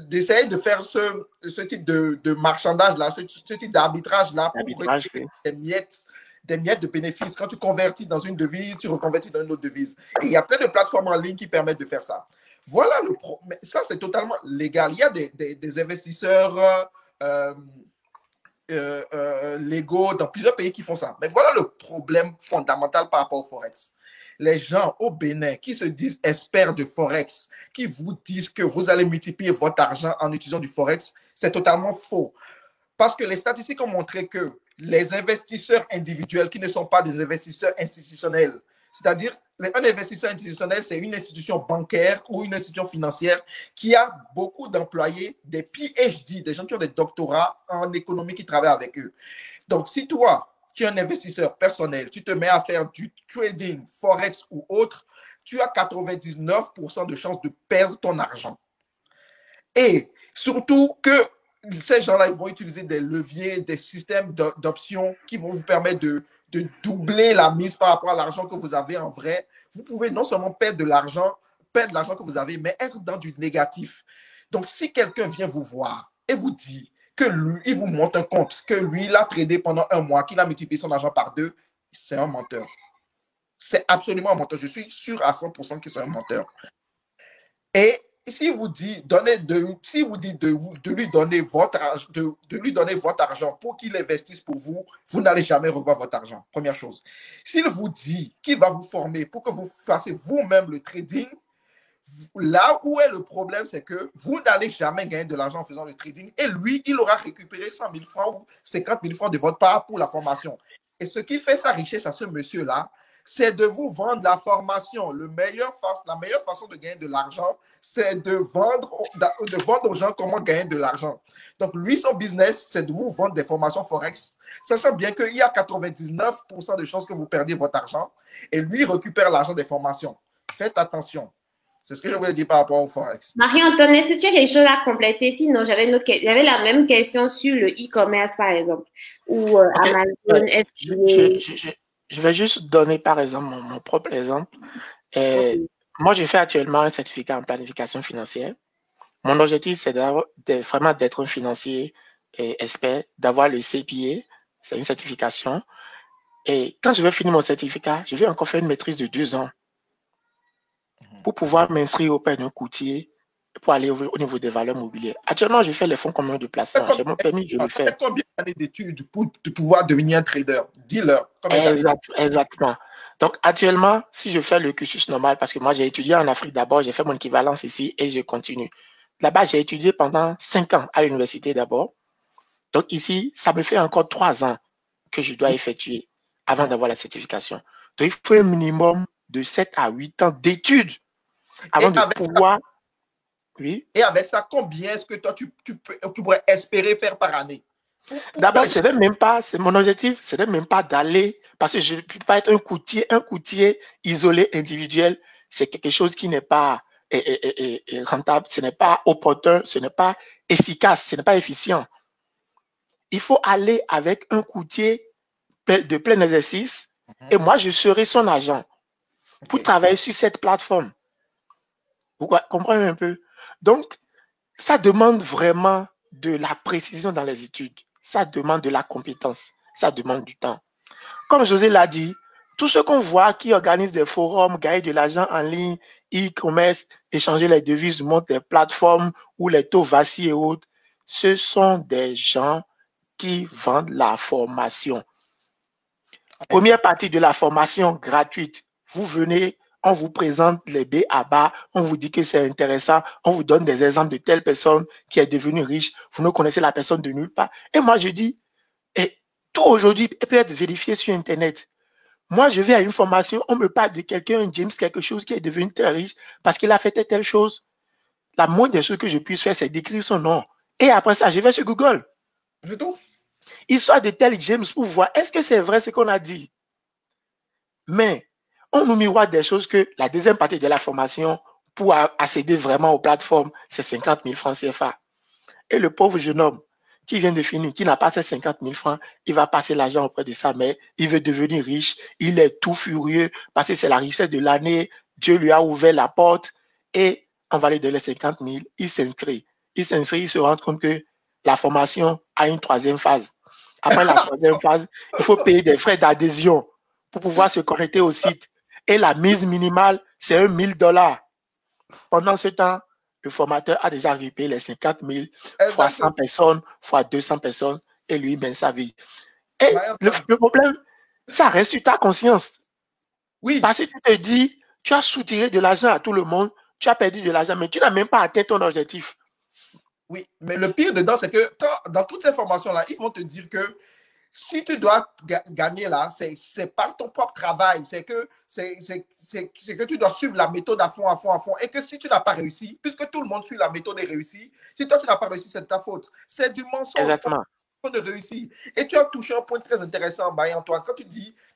d'essayer de faire ce type de marchandage-là, ce type d'arbitrage-là pour récupérer des miettes de bénéfices. Quand tu convertis dans une devise, tu reconvertis dans une autre devise. Et il y a plein de plateformes en ligne qui permettent de faire ça. Voilà le problème. Ça, c'est totalement légal. Il y a des investisseurs légaux dans plusieurs pays qui font ça. Mais voilà le problème fondamental par rapport au Forex. Les gens au Bénin qui se disent experts de Forex, qui vous disent que vous allez multiplier votre argent en utilisant du Forex, c'est totalement faux. Parce que les statistiques ont montré que les investisseurs individuels qui ne sont pas des investisseurs institutionnels, c'est-à-dire un investisseur institutionnel, c'est une institution bancaire ou une institution financière qui a beaucoup d'employés, des PhD, des gens qui ont des doctorats en économie qui travaillent avec eux. Donc, si toi, tu es un investisseur personnel, tu te mets à faire du trading, forex ou autre, tu as 99% de chances de perdre ton argent. Et surtout que ces gens-là, ils vont utiliser des leviers, des systèmes d'options qui vont vous permettre de doubler la mise par rapport à l'argent que vous avez en vrai. Vous pouvez non seulement perdre l'argent que vous avez, mais être dans du négatif. Donc, si quelqu'un vient vous voir et vous dit que lui, il vous montre un compte, que lui, il a tradé pendant 1 mois, qu'il a multiplié son argent par 2, c'est un menteur. C'est absolument un menteur. Je suis sûr à 100% que c'est un menteur. Et si vous dit de lui donner votre argent pour qu'il investisse pour vous, vous n'allez jamais revoir votre argent. Première chose. S'il vous dit qu'il va vous former pour que vous fassiez vous-même le trading, là où est le problème, c'est que vous n'allez jamais gagner de l'argent en faisant le trading et lui, il aura récupéré 100 000 francs ou 50 000 francs de votre part pour la formation. Et ce qui fait sa richesse à ce monsieur-là, c'est de vous vendre la formation. La meilleure façon de gagner de l'argent, c'est de vendre aux gens comment gagner de l'argent. Donc, lui, son business, c'est de vous vendre des formations Forex, sachant bien qu'il y a 99% de chances que vous perdiez votre argent et lui récupère l'argent des formations. Faites attention. C'est ce que je voulais dire par rapport au Forex. Marie-Antoine, est-ce que tu as quelque chose à compléter? Sinon, j'avais la même question sur le e-commerce, par exemple, ou Ok. Amazon, FBA. Je vais juste donner, par exemple, mon propre exemple. Ok. Moi, j'ai fait actuellement un certificat en planification financière. Mon objectif, c'est vraiment d'être un financier expert, d'avoir le CPA, c'est une certification. Et quand je vais finir mon certificat, je vais encore faire une maîtrise de 2 ans pour pouvoir m'inscrire auprès d'un courtier pour aller au niveau des valeurs mobilières. Actuellement, je fais les fonds communs de placement. J'ai mon permis, je le Ça fait fais. combien d'années d'études pour pouvoir devenir un trader? Dis-leur. Exactement. Donc, actuellement, si je fais le cursus normal, parce que moi, j'ai étudié en Afrique d'abord, j'ai fait mon équivalence ici et je continue. Là-bas, j'ai étudié pendant 5 ans à l'université d'abord. Donc, ici, ça me fait encore 3 ans que je dois effectuer avant d'avoir la certification. Donc, il faut un minimum de 7 à 8 ans d'études avant de pouvoir... Oui. Et avec ça, combien est-ce que toi, tu pourrais espérer faire par année? D'abord, ce n'est même pas, c'est mon objectif, ce n'est même pas d'aller, parce que je ne peux pas être un courtier isolé, individuel, c'est quelque chose qui n'est pas rentable, ce n'est pas opportun, ce n'est pas efficace, ce n'est pas efficient. Il faut aller avec un courtier de plein exercice et moi, je serai son agent pour travailler sur cette plateforme. Vous comprenez un peu? Donc, ça demande vraiment de la précision dans les études. Ça demande de la compétence. Ça demande du temps. Comme José l'a dit, tous ceux qu'on voit qui organisent des forums, gagnent de l'argent en ligne, e-commerce, échanger les devises, monter des plateformes où les taux vacillent et autres, ce sont des gens qui vendent la formation. Première partie de la formation gratuite. Vous venez, on vous présente les B à bas, on vous dit que c'est intéressant, on vous donne des exemples de telle personne qui est devenue riche, vous ne connaissez la personne de nulle part. Et moi, je dis, et tout aujourd'hui peut être vérifié sur Internet. Moi, je vais à une formation, on me parle de quelqu'un, James, quelque chose qui est devenu très riche parce qu'il a fait telle chose. La moindre des choses que je puisse faire, c'est d'écrire son nom. Et après ça, je vais sur Google. C'est tout. Histoire de tel James pour voir, est-ce que c'est vrai ce qu'on a dit? Mais on nous miroite des choses que la deuxième partie de la formation pour accéder vraiment aux plateformes, c'est 50 000 francs CFA. Et le pauvre jeune homme qui vient de finir, qui n'a pas ces 50 000 francs, il va passer l'argent auprès de sa mère, il veut devenir riche, il est tout furieux parce que c'est la richesse de l'année, Dieu lui a ouvert la porte et on va lui donner 50 000, il s'inscrit. Il se rend compte que la formation a une troisième phase. Après la troisième phase, il faut payer des frais d'adhésion pour pouvoir se connecter au site. Et la mise minimale, c'est $1 000. Pendant ce temps, le formateur a déjà repayé les 50 000 fois 100 personnes, fois 200 personnes, et lui mène sa vie. Et le problème, ça reste sur ta conscience. Oui. Parce que tu te dis, tu as soutiré de l'argent à tout le monde, tu as perdu de l'argent, mais tu n'as même pas atteint ton objectif. Oui, mais le pire dedans, c'est que dans toutes ces formations-là, ils vont te dire que si tu dois gagner là, c'est par ton propre travail. C'est que tu dois suivre la méthode à fond. Et que si tu n'as pas réussi, puisque tout le monde suit la méthode et réussit, si toi tu n'as pas réussi, c'est de ta faute. C'est du mensonge. Exactement. De réussir. Et tu as touché un point très intéressant, Marie-Antoine.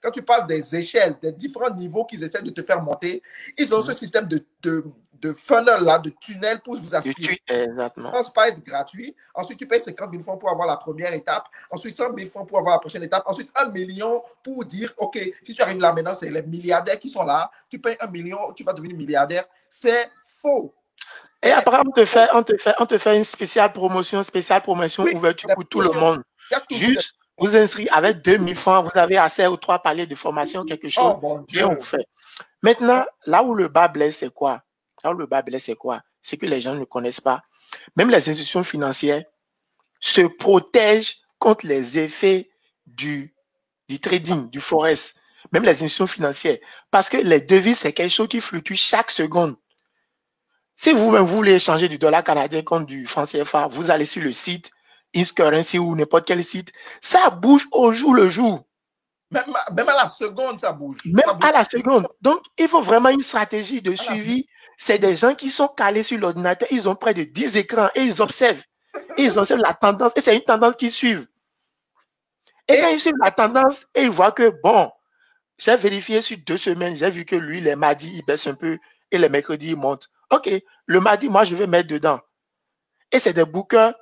Quand tu parles des échelles, des différents niveaux qu'ils essaient de te faire monter, ils ont ce système de funnel là, de tunnel pour vous aspirer. Exactement. Ça ne pas être gratuit. Ensuite, tu payes 50 000 francs pour avoir la première étape. Ensuite, 100 000 francs pour avoir la prochaine étape. Ensuite, 1 million pour dire, OK, si tu arrives là maintenant, c'est les milliardaires qui sont là. Tu payes 1 million, tu vas devenir milliardaire. C'est faux. Et après, on te fait une spéciale promotion oui, ouverture pour tout le monde. Juste, vous inscrivez avec 2 000 francs, vous avez accès aux 3 paliers de formation, quelque chose, et on vous fait. Maintenant, là où le bas blesse, c'est quoi? C'est que les gens ne connaissent pas. Même les institutions financières se protègent contre les effets du trading, du forex. Même les institutions financières. Parce que les devises, c'est quelque chose qui fluctue chaque seconde. Si vous-même vous voulez échanger du dollar canadien contre du franc CFA, vous allez sur le site InScurrency ou n'importe quel site, ça bouge au jour le jour. Même à la seconde, ça bouge. Même Ça bouge. à la seconde. Donc, il faut vraiment une stratégie de suivi. C'est des gens qui sont calés sur l'ordinateur. Ils ont près de 10 écrans et ils observent. Et ils observent la tendance. Et c'est une tendance qu'ils suivent. Et quand ils suivent la tendance et ils voient que, bon, j'ai vérifié sur 2 semaines, j'ai vu que lui, les mardis, il baisse un peu et les mercredis, il monte. OK, le mardi, moi, je vais mettre dedans. Et c'est des bookers.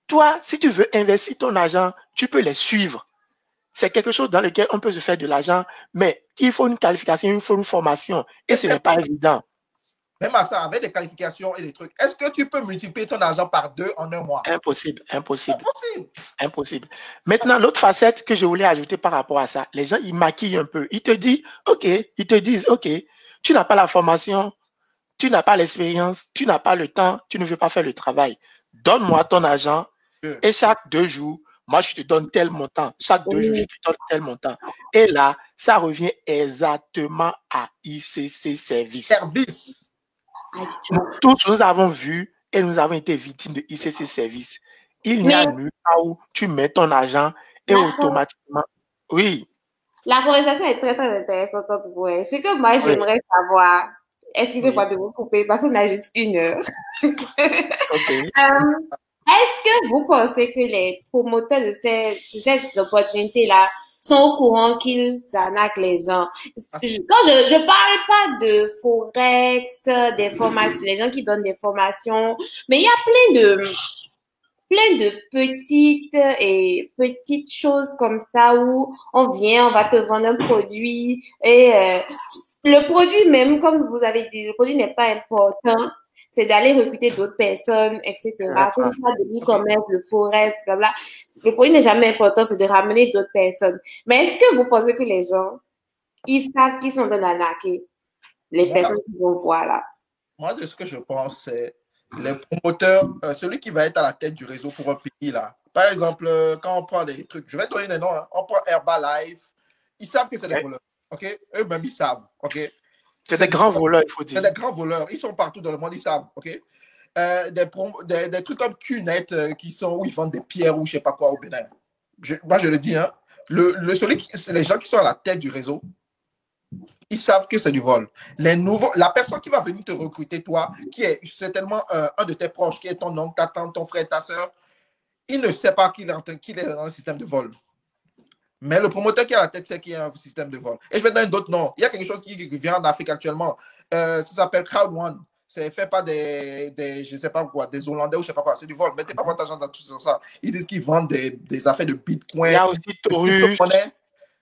Toi, si tu veux investir ton argent, tu peux les suivre. C'est quelque chose dans lequel on peut se faire de l'argent, mais il faut une qualification, il faut une formation. Et ce n'est pas évident. Même à ça, avec des qualifications et des trucs, est-ce que tu peux multiplier ton argent par 2 en un mois? Impossible, impossible. Impossible. Maintenant, l'autre facette que je voulais ajouter par rapport à ça, les gens, ils maquillent un peu. Ils te disent, OK, tu n'as pas la formation, tu n'as pas l'expérience, tu n'as pas le temps, tu ne veux pas faire le travail. Donne-moi ton argent et chaque 2 jours, moi, je te donne tel montant. Chaque 2 jours, je te donne tel montant. Et là, ça revient exactement à ICC Service. Nous tous, nous avons vu et nous avons été victimes de ICC Service. Il n'y a nulle part où tu mets ton argent et automatiquement... Oui. La conversation est très, très intéressante. Ce que moi, j'aimerais savoir, excusez-moi de vous couper parce qu'on a juste 1 heure. Okay. Est-ce que vous pensez que les promoteurs de cette opportunité-là sont au courant qu'ils arnaquent les gens? Quand je parle pas de Forex, des formations, les gens qui donnent des formations, mais il y a plein de petites choses comme ça où on vient, on va te vendre un produit et le produit même, comme vous avez dit, le produit n'est pas important. C'est d'aller recruter d'autres personnes, etc. Comme ça, de l'e-commerce, le forex, blabla. Le produit n'est jamais important, c'est de ramener d'autres personnes. Mais est-ce que vous pensez que les gens, ils savent qu'ils sont en train d'arnaquer les personnes qui vont voir là? Moi, de ce que je pense, c'est les promoteurs, celui qui va être à la tête du réseau pour un pays là. Par exemple, quand on prend des trucs, je vais donner des noms, hein, on prend Herbalife, ils savent que c'est des voleurs, ok? Eux-mêmes, ils savent, ok? C'est des grands voleurs, il faut dire. C'est des grands voleurs. Ils sont partout dans le monde, ils savent. OK? Des trucs comme QNet où ils vendent des pierres ou je ne sais pas quoi au Bénin. Moi, je le dis, hein. C'est les gens qui sont à la tête du réseau. Ils savent que c'est du vol. La personne qui va venir te recruter, toi, qui est certainement un de tes proches, qui est ton oncle, ta tante, ton frère, ta soeur, il ne sait pas qu'il est dans un système de vol. Mais le promoteur qui est à la tête, c'est qu'il y a un système de vol. Et je vais donner d'autres noms. Il y a quelque chose qui vient en Afrique actuellement. Ça s'appelle Crowd One. C'est fait par je ne sais pas quoi, des Hollandais ou je ne sais pas quoi. C'est du vol. Mettez pas votre argent dans tout ça. Ils disent qu'ils vendent des affaires de Bitcoin. Il y a aussi Taurus.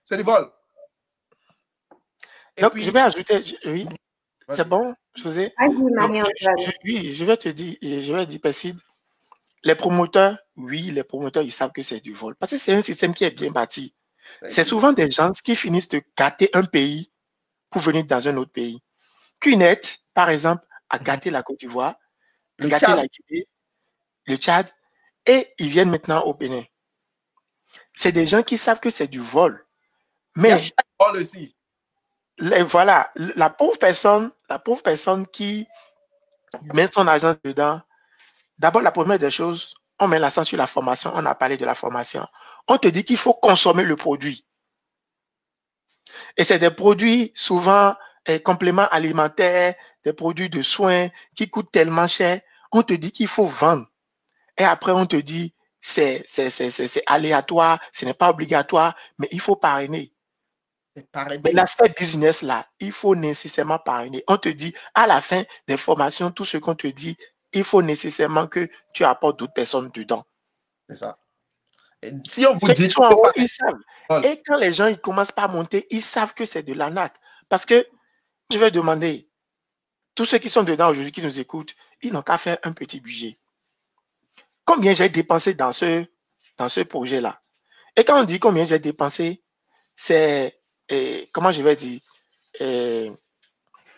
C'est du vol. Et donc, puis, je vais ajouter, oui, c'est bon, José? Oui, je vais te dire, Persid, les promoteurs, les promoteurs, ils savent que c'est du vol. Parce que c'est un système qui est bien bâti. C'est souvent des gens qui finissent de gâter un pays pour venir dans un autre pays. QNet, par exemple, a gâté la Côte d'Ivoire, a gâté la Guinée, le Tchad, et ils viennent maintenant au Bénin. C'est des gens qui savent que c'est du vol. Mais il y a vol aussi. Voilà, la pauvre personne qui met son argent dedans, d'abord, la première des choses, on met l'accent sur la formation, on a parlé de la formation. On te dit qu'il faut consommer le produit. Et c'est des produits souvent compléments alimentaires, des produits de soins qui coûtent tellement cher. On te dit qu'il faut vendre. Et après, on te dit c'est aléatoire, ce n'est pas obligatoire, mais il faut parrainer. Mais l'aspect business là, il faut nécessairement parrainer. On te dit à la fin des formations, tout ce qu'on te dit, il faut nécessairement que tu apportes d'autres personnes dedans. C'est ça. Et si on vous dit, ils savent. Et quand les gens ils commencent par monter, ils savent que c'est de la natte. Parce que je vais demander, tous ceux qui sont dedans aujourd'hui, qui nous écoutent, ils n'ont qu'à faire un petit budget. Combien j'ai dépensé dans ce projet-là? Et quand on dit combien j'ai dépensé, c'est comment je vais dire,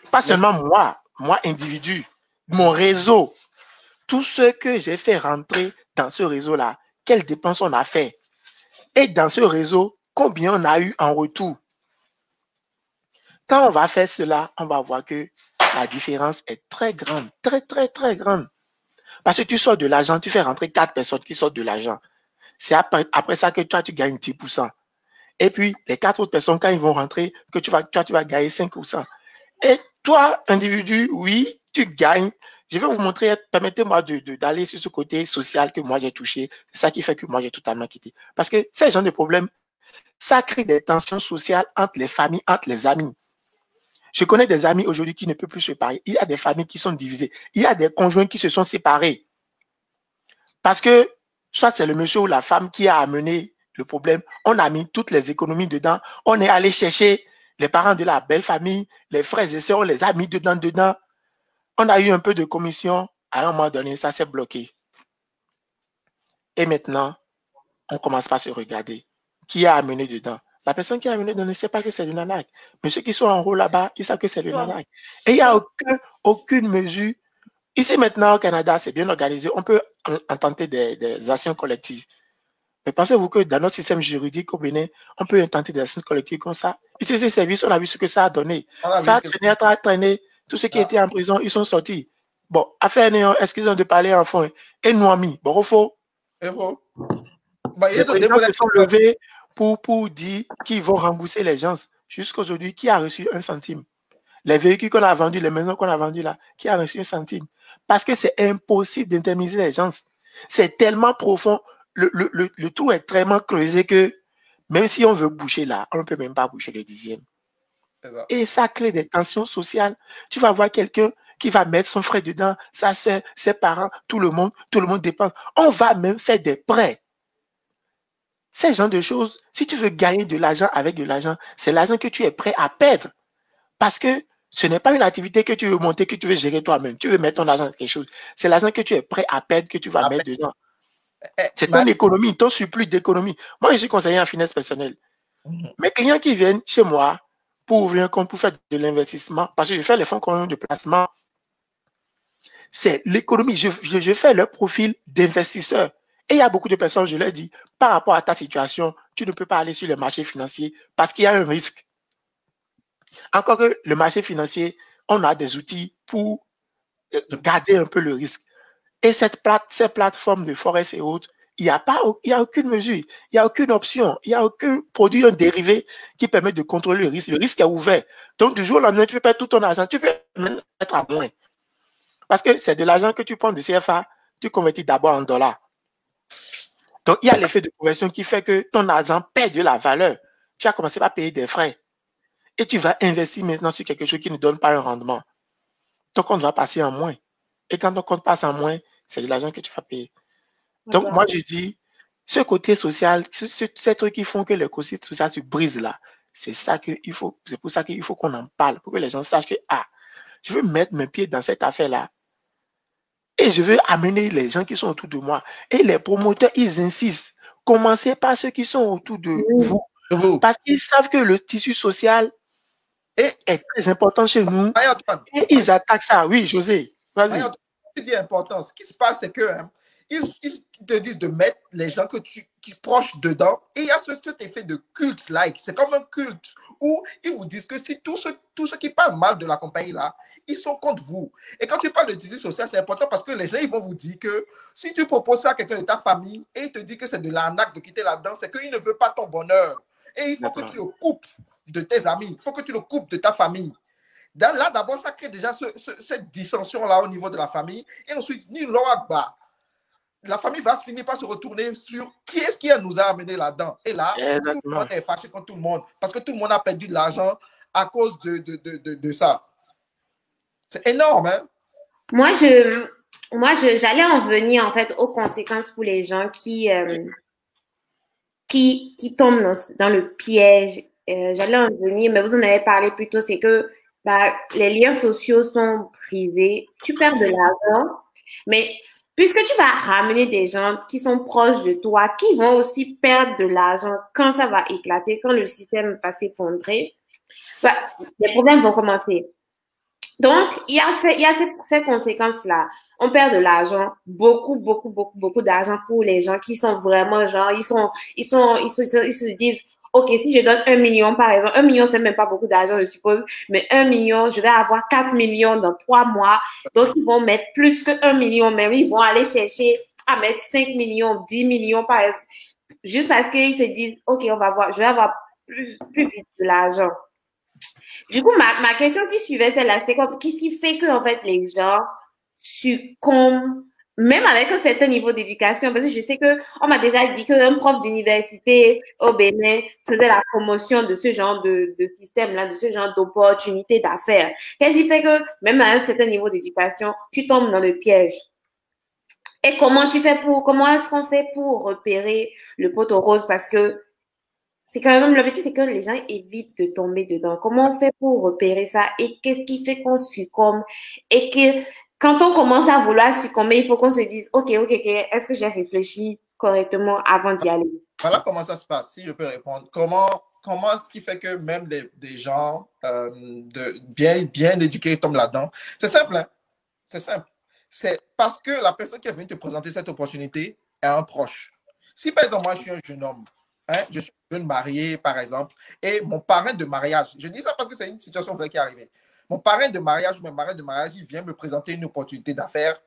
pas seulement moi individu, mon réseau, tout ce que j'ai fait rentrer dans ce réseau-là, quelles dépenses on a fait, et dans ce réseau, combien on a eu en retour. Quand on va faire cela, on va voir que la différence est très grande, très, très, très grande. Parce que tu sors de l'argent, tu fais rentrer 4 personnes qui sortent de l'argent. C'est après ça que toi, tu gagnes 10%. Et puis, les 4 autres personnes, quand ils vont rentrer, que tu vas gagner 5%. Et toi, individu, oui, tu gagnes. Je vais vous montrer, permettez-moi d'aller sur ce côté social que moi j'ai touché. C'est ça qui fait que moi j'ai totalement quitté. Parce que ces genres de problèmes, ça crée des tensions sociales entre les familles, entre les amis. Je connais des amis aujourd'hui qui ne peuvent plus se séparer. Il y a des familles qui sont divisées. Il y a des conjoints qui se sont séparés. Parce que soit c'est le monsieur ou la femme qui a amené le problème. On a mis toutes les économies dedans. On est allé chercher les parents de la belle famille, les frères et sœurs, on les a mis dedans. On a eu un peu de commission. À un moment donné, ça s'est bloqué. Et maintenant, on commence pas à se regarder. Qui a amené dedans? La personne qui a amené dedans ne sait pas que c'est le nanak. Mais ceux qui sont en haut là-bas, ils savent que c'est le nanak. Et il n'y a aucune mesure. Ici maintenant au Canada, c'est bien organisé. On peut intenter des actions collectives. Mais pensez-vous que dans notre système juridique au Bénin, on peut intenter des actions collectives comme ça? Ici, ces services, on a vu ce que ça a donné. Ça a traîné. Tous ceux qui étaient en prison, ils sont sortis. Bon, affaire néant, excusez-moi de parler en fond. Et nous, amis, bon, il faut. Les présidents se sont levés pour dire qu'ils vont rembourser les gens. Jusqu'aujourd'hui, qui a reçu 1 centime? Les véhicules qu'on a vendus, les maisons qu'on a vendues là, qui a reçu 1 centime? Parce que c'est impossible d'indemniser les gens. C'est tellement profond. Le trou est tellement creusé que même si on veut boucher là, on ne peut même pas boucher le 10e. Et ça crée des tensions sociales. Tu vas voir quelqu'un qui va mettre son frère dedans, sa soeur, ses parents, tout le monde dépense. On va même faire des prêts. Ces genres de choses, si tu veux gagner de l'argent avec de l'argent, c'est l'argent que tu es prêt à perdre. Parce que ce n'est pas une activité que tu veux monter, que tu veux gérer toi-même. Tu veux mettre ton argent dans quelque chose. C'est l'argent que tu es prêt à perdre que tu vas mettre dedans. C'est ton économie, ton surplus d'économie. Moi, je suis conseiller en finance personnelle. Mes clients qui viennent chez moi pour ouvrir un compte, pour faire de l'investissement, parce que je fais les fonds communs de placement, c'est l'économie. Je fais leur profil d'investisseur. Et il y a beaucoup de personnes, je leur dis, par rapport à ta situation, tu ne peux pas aller sur le marché financier parce qu'il y a un risque. Encore que le marché financier, on a des outils pour garder un peu le risque. Et ces plateformes de Forex et autres, il n'y a aucune mesure, il n'y a aucune option, il n'y a aucun produit, un dérivé qui permet de contrôler le risque. Le risque est ouvert. Donc, du jour au lendemain, tu peux perdre tout ton argent, tu peux même être à moins. Parce que c'est de l'argent que tu prends de CFA, tu convertis d'abord en dollars. Donc, il y a l'effet de conversion qui fait que ton argent perd de la valeur. Tu as commencé par payer des frais. Et tu vas investir maintenant sur quelque chose qui ne donne pas un rendement. Ton compte va passer en moins. Et quand ton compte passe en moins, c'est de l'argent que tu vas payer. Donc, moi, je dis, ce côté social, ces trucs qui font que le côté social se brise là, c'est pour ça qu'il faut qu'on en parle, pour que les gens sachent que, je veux mettre mes pieds dans cette affaire-là. Et je veux amener les gens qui sont autour de moi. Et les promoteurs, ils insistent. Commencez par ceux qui sont autour de vous. Parce qu'ils savent que le tissu social est très important chez nous. Et ils attaquent ça. Oui, José, vas-y. Tu dis important. Ce qui se passe, c'est que ils te disent de mettre les gens qui proches dedans. Et il y a cet effet de culte-like. C'est comme un culte où ils vous disent que si tous ceux qui parlent mal de la compagnie là, ils sont contre vous. Et quand tu parles de tissu social, c'est important parce que les gens, ils vont vous dire que si tu proposes ça à quelqu'un de ta famille et il te dit que c'est de l'arnaque de quitter là-dedans, c'est qu'il ne veut pas ton bonheur. Et il faut que tu le coupes de tes amis. Il faut que tu le coupes de ta famille. Là, d'abord, ça crée déjà cette dissension-là au niveau de la famille. Et ensuite, ni l'Oakba, la famille va finir par se retourner sur qui est-ce qui nous a amené là-dedans. Et là, tout le monde est fâché contre tout le monde parce que tout le monde a perdu de l'argent à cause de ça. C'est énorme, hein? Moi, j'allais en venir, en fait, aux conséquences pour les gens qui tombent dans le piège. J'allais en venir, mais vous en avez parlé plus tôt, c'est que les liens sociaux sont brisés. Tu perds de l'argent, mais puisque tu vas ramener des gens qui sont proches de toi, qui vont aussi perdre de l'argent quand ça va éclater, quand le système va s'effondrer, les problèmes vont commencer. Donc, il y a ces conséquences-là. On perd de l'argent, beaucoup d'argent pour les gens qui sont vraiment genre, ils se disent, OK, si je donne 1 million, par exemple, 1 million, c'est même pas beaucoup d'argent, je suppose, mais 1 million, je vais avoir 4 millions dans 3 mois. Donc, ils vont mettre plus que 1 million, mais ils vont aller chercher à mettre 5 millions, 10 millions, par exemple, juste parce qu'ils se disent, OK, on va voir, je vais avoir plus vite de l'argent. Du coup, ma question qui suivait celle-là, c'est qu'est-ce qui fait que, en fait, les gens succombent, même avec un certain niveau d'éducation, parce que je sais que on m'a déjà dit qu'un prof d'université au Bénin faisait la promotion de ce genre de système-là, de ce genre d'opportunités d'affaires. Qu'est-ce qui fait que, même à un certain niveau d'éducation, tu tombes dans le piège? Et comment est-ce qu'on fait pour repérer le poteau rose? Parce que c'est quand même l'objectif, c'est que les gens évitent de tomber dedans. Comment on fait pour repérer ça? Et qu'est-ce qui fait qu'on succombe? Et que quand on commence à vouloir succomber, il faut qu'on se dise, OK, est-ce que j'ai réfléchi correctement avant d'y aller? Voilà comment ça se passe, si je peux répondre. Comment ce qui fait que même des gens bien éduqués tombent là-dedans? C'est simple, hein? C'est simple. C'est parce que la personne qui est venue te présenter cette opportunité est un proche. Si par exemple, moi, je suis un jeune homme, hein, je suis jeune marié, par exemple, et mon parrain de mariage, je dis ça parce que c'est une situation vraie qui est arrivée. Mon parrain de mariage ou mon parrain de mariage, il vient me présenter une opportunité d'affaires.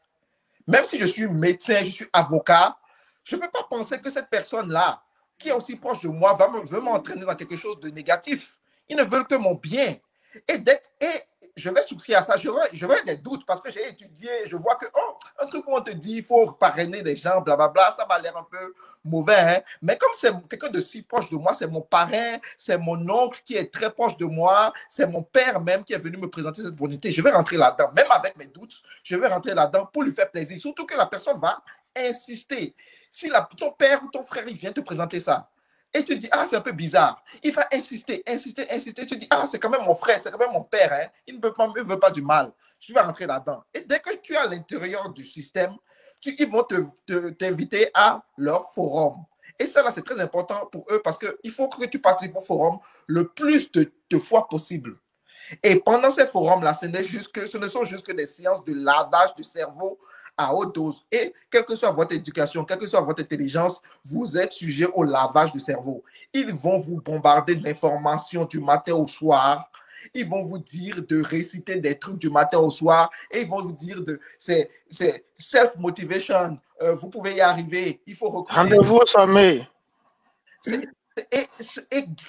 Même si je suis médecin, je suis avocat, je ne peux pas penser que cette personne-là, qui est aussi proche de moi, veut m'entraîner dans quelque chose de négatif. Ils ne veulent que mon bien. Et je vais souscrire à ça. Je vais des doutes parce que j'ai étudié. Je vois que, un truc où on te dit il faut parrainer des gens, blablabla, ça m'a l'air un peu mauvais. Hein? Mais comme c'est quelqu'un de si proche de moi, c'est mon parrain, c'est mon oncle qui est très proche de moi, c'est mon père même qui est venu me présenter cette opportunité. Je vais rentrer là-dedans, même avec mes doutes, je vais rentrer là-dedans pour lui faire plaisir. Surtout que la personne va insister. Si ton père ou ton frère, il vient te présenter ça, et tu dis, ah, c'est un peu bizarre. Il va insister. Tu dis, ah, c'est quand même mon frère, c'est quand même mon père. Hein. Il ne veut pas du mal. Je vais rentrer là-dedans. Et dès que tu es à l'intérieur du système, ils vont t'inviter à leur forum. Et ça, là, c'est très important pour eux parce qu'il faut que tu participes au forum le plus de fois possible. Et pendant ces forums-là, ce ne sont juste que des séances de lavage du cerveau à haute dose. Et quelle que soit votre éducation, quelle que soit votre intelligence, vous êtes sujet au lavage du cerveau. Ils vont vous bombarder d'informations du matin au soir. Ils vont vous dire de réciter des trucs du matin au soir. Et ils vont vous dire c'est self-motivation. Vous pouvez y arriver. Il faut recruter. Rendez-vous au sommet. Et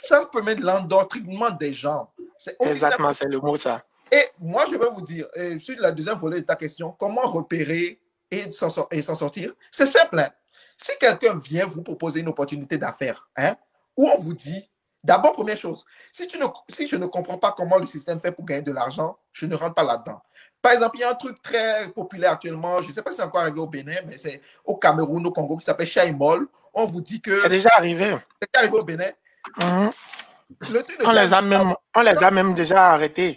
ça permet de l'endoctrinement des gens. Exactement, c'est le mot ça. Et moi, je vais vous dire, sur la deuxième volet de ta question, comment repérer et s'en sortir? C'est simple. Hein? Si quelqu'un vient vous proposer une opportunité d'affaires, hein, où on vous dit, d'abord, première chose, si je ne comprends pas comment le système fait pour gagner de l'argent, je ne rentre pas là-dedans. Par exemple, il y a un truc très populaire actuellement, je ne sais pas si c'est encore arrivé au Bénin, mais c'est au Cameroun, au Congo, qui s'appelle Shaimol. On vous dit que... C'est déjà arrivé. C'est déjà arrivé au Bénin. Mm-hmm. On les a même déjà arrêtés.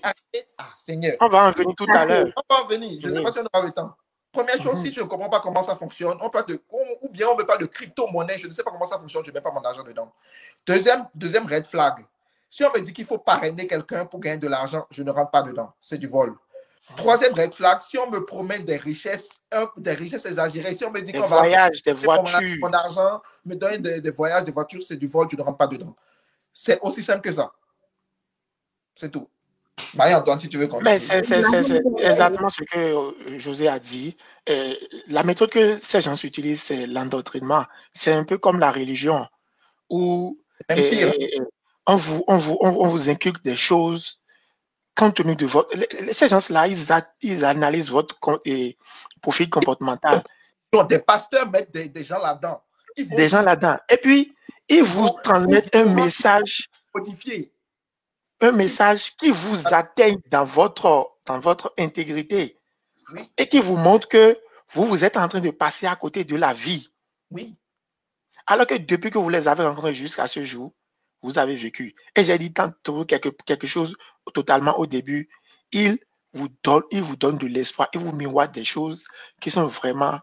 Ah, Seigneur. On va en venir tout à l'heure. On va en venir. Je ne sais pas si on aura le temps. Première chose, si je ne comprends pas comment ça fonctionne, ou bien on me parle de crypto-monnaie, je ne sais pas comment ça fonctionne, je ne mets pas mon argent dedans. Deuxième red flag. Si on me dit qu'il faut parrainer quelqu'un pour gagner de l'argent, je ne rentre pas dedans. C'est du vol. Troisième red flag, si on me promet des richesses exagérées, si on me dit qu'on va... des voitures. Mon argent, me donne des voyages, des voitures, c'est du vol, je ne rentre pas dedans. C'est aussi simple que ça. C'est tout. Marie-Antoine, si tu veux continuer. Mais c'est exactement ce que José a dit. La méthode que ces gens utilisent, c'est l'endoctrinement. C'est un peu comme la religion, où on vous inculque des choses compte tenu de votre... Ces gens-là, ils analysent votre profil comportemental. Donc, des pasteurs mettent des gens là-dedans. Des gens là-dedans. Et puis, ils vous transmettent un message modifié. Un message qui vous atteigne dans votre intégrité. Oui. Et qui vous montre que vous êtes en train de passer à côté de la vie. Oui. Alors que depuis que vous les avez rencontrés jusqu'à ce jour, vous avez vécu. Et j'ai dit tantôt quelque chose totalement au début. Il vous donne de l'espoir. Il vous miroite des choses qui sont vraiment...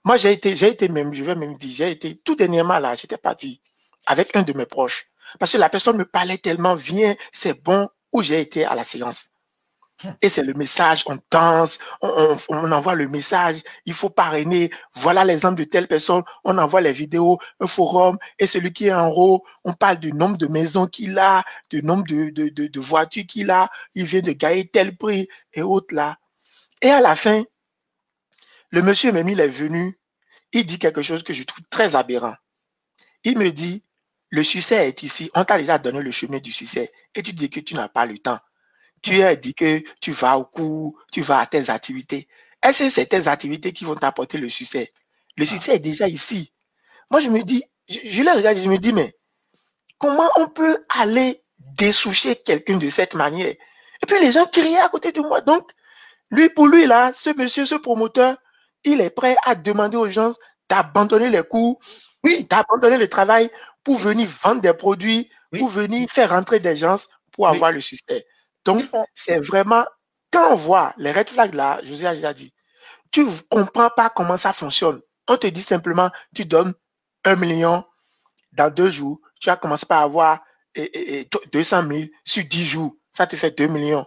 Moi, j'ai été même, je vais même dire, j'ai été tout dernièrement là, j'étais parti avec un de mes proches. Parce que la personne me parlait tellement, viens, c'est bon, où j'ai été à la séance. Et c'est le message, on danse, on envoie le message, il faut parrainer, voilà l'exemple de telle personne, on envoie les vidéos, un forum, et celui qui est en haut, on parle du nombre de maisons qu'il a, du nombre de voitures qu'il a, il vient de gagner tel prix, et autres là. Et à la fin, le monsieur même, il est venu, il dit quelque chose que je trouve très aberrant. Il me dit, Le succès est ici. On t'a déjà donné le chemin du succès et tu dis que tu n'as pas le temps. Tu as dit que tu vas au cours, tu vas à tes activités. Est-ce que c'est tes activités qui vont t'apporter le succès? Le succès est déjà ici. Moi, je me dis, je les regarde, je me dis, mais comment on peut aller dessoucher quelqu'un de cette manière? Et puis les gens criaient à côté de moi. Donc, pour lui, là, ce monsieur, ce promoteur, il est prêt à demander aux gens d'abandonner les cours, d'abandonner le travail pour venir vendre des produits, pour venir faire rentrer des gens pour avoir le succès. Donc, c'est vraiment, quand on voit les red flags là, José a déjà dit, tu ne comprends pas comment ça fonctionne. On te dit simplement, tu donnes 1 million dans 2 jours, tu as commencé par avoir 200 000 sur 10 jours. Ça te fait 2 millions.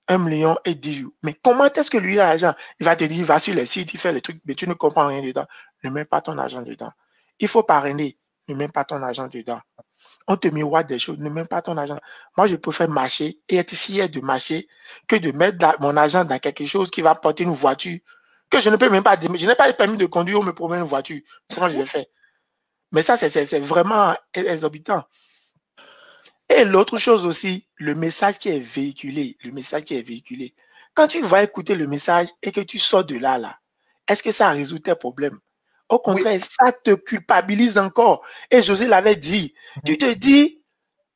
1 million et 10 jours. Mais comment est-ce que lui a l'argent? Il va te dire, il va sur les sites, il fait les trucs, mais tu ne comprends rien dedans. Ne mets pas ton argent dedans. Il faut parrainer. Ne mets pas ton argent dedans. On te miroite des choses, ne mets pas ton argent. Moi, je préfère marcher et être fier de marcher que de mettre mon argent dans quelque chose qui va porter une voiture que je ne peux même pas, je n'ai pas le permis de conduire ou me promène une voiture. Comment je vais faire? Mais ça, c'est vraiment exorbitant. Et l'autre chose aussi, le message qui est véhiculé, Quand tu vas écouter le message et que tu sors de là, est-ce que ça résout tes problèmes? Au contraire, ça te culpabilise encore. Et José l'avait dit. Tu te dis,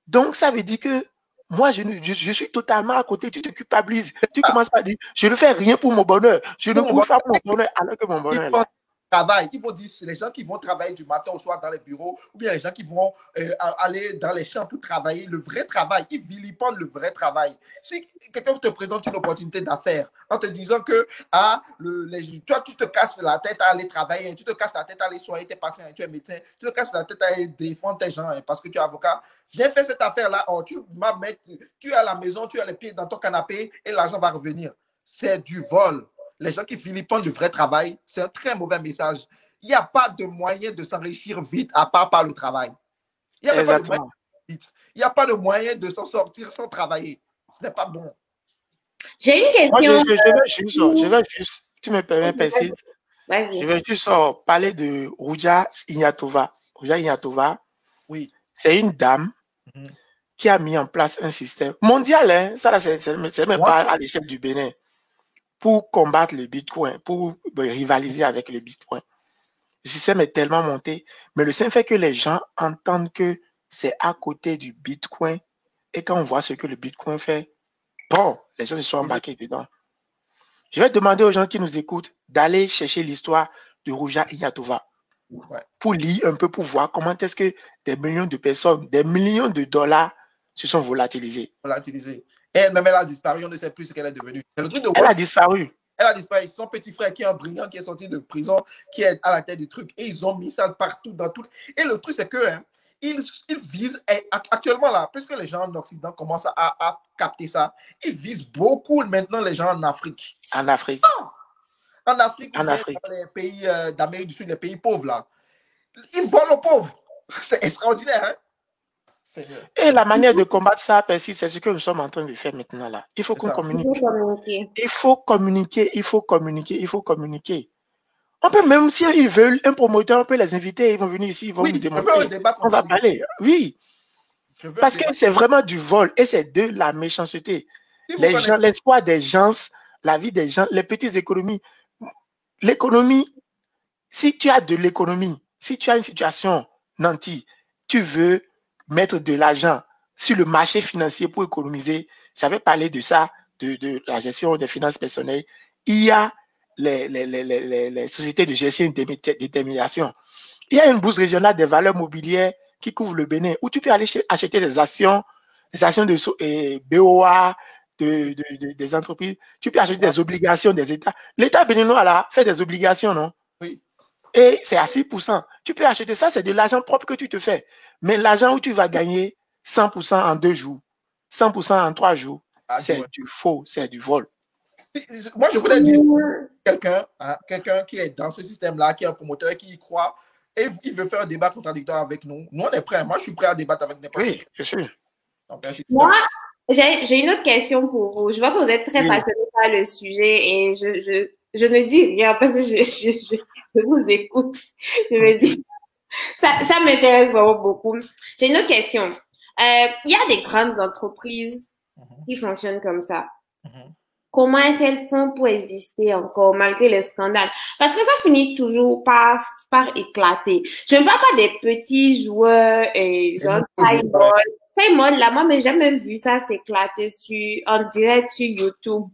donc ça veut dire que moi, je suis totalement à côté, tu te culpabilises. Tu commences par dire, je ne fais rien pour mon bonheur. Je ne bouge pas pour mon bonheur, alors que mon bonheur est là. Travail. Il faut dire, c'est les gens qui vont travailler du matin au soir dans les bureaux, ou bien les gens qui vont aller dans les champs pour travailler. Le vrai travail, ils vilipendent le vrai travail. Si quelqu'un te présente une opportunité d'affaires en te disant que toi, tu te casses la tête à aller travailler, tu te casses la tête à aller soigner tes patients, tu es médecin, tu te casses la tête à aller défendre tes gens parce que tu es avocat, viens faire cette affaire-là. Oh, tu es à la maison, tu as les pieds dans ton canapé et l'argent va revenir. C'est du vol. Les gens qui vilipendent le vrai travail, c'est un très mauvais message. Il n'y a pas de moyen de s'enrichir vite à part par le travail. Il n'y a pas de moyen de s'en sortir sans travailler. Ce n'est pas bon. J'ai une question. Moi, je vais juste, tu me permets, Percy, je vais juste parler de Rouja Ignatova. Rouja Ignatova, oui. C'est une dame qui a mis en place un système mondial. Hein, ça, c'est même pas à l'échelle du Bénin. Pour combattre le Bitcoin, pour rivaliser avec le Bitcoin. Le système est tellement monté, mais le simple fait que les gens entendent que c'est à côté du Bitcoin et quand on voit ce que le Bitcoin fait, bon, les gens se sont embarqués dedans. Je vais demander aux gens qui nous écoutent d'aller chercher l'histoire de Rouja Ignatova pour lire un peu, pour voir comment est-ce que des millions de personnes, des millions de dollars se sont volatilisés. Et elle-même, elle a disparu, on ne sait plus ce qu'elle est devenue. Elle a disparu. Elle a disparu. Son petit frère qui est un brillant, qui est sorti de prison, qui est à la tête du truc. Et ils ont mis ça partout, dans tout. Et le truc, c'est que ils visent, actuellement là, puisque les gens en Occident commencent à capter ça, ils visent beaucoup maintenant les gens en Afrique. En Afrique. En Afrique, dans les pays d'Amérique du Sud, les pays pauvres là. Ils volent aux pauvres. C'est extraordinaire, hein? Et la manière de combattre ça, Percy, c'est ce que nous sommes en train de faire maintenant là. Il faut qu'on communique. Il faut communiquer. On peut même, s'ils veulent un promoteur, on peut les inviter, ils vont venir ici, ils vont nous démontrer. On va parler. Oui. Parce que c'est vraiment du vol et c'est de la méchanceté. Les gens, l'espoir des gens, la vie des gens, les petites économies. L'économie, si tu as de l'économie, si tu as une situation nantie, tu veux mettre de l'argent sur le marché financier pour économiser. J'avais parlé de ça, de la gestion des finances personnelles. Il y a les sociétés de gestion et de détermination. Il y a une bourse régionale des valeurs mobilières qui couvre le Bénin, où tu peux aller acheter des actions de BOA, des entreprises. Tu peux acheter des obligations des États. L'État béninois là fait des obligations, non? Oui. Et c'est à 6%. Tu peux acheter ça, c'est de l'argent propre que tu te fais. Mais l'argent où tu vas gagner 100% en 2 jours, 100% en 3 jours, c'est du faux, c'est du vol. Moi, je voulais dire quelqu'un qui est dans ce système-là, qui est un promoteur, qui y croit, et il veut faire un débat contradictoire avec nous. Nous, on est prêts. Moi, je suis prêt à débattre avec n'importe qui. Oui, je suis. Moi, j'ai une autre question pour vous. Je vois que vous êtes très passionné par le sujet et je ne dis rien parce que je vous écoute. Je me dis, Ça m'intéresse vraiment beaucoup. J'ai une autre question. Il y a des grandes entreprises qui fonctionnent comme ça. Comment est-ce qu'elles font pour exister encore malgré les scandales? Parce que ça finit toujours par éclater. Je ne parle pas des petits joueurs, genre Taïmol, là, moi, mais j'ai jamais vu ça s'éclater en direct sur YouTube.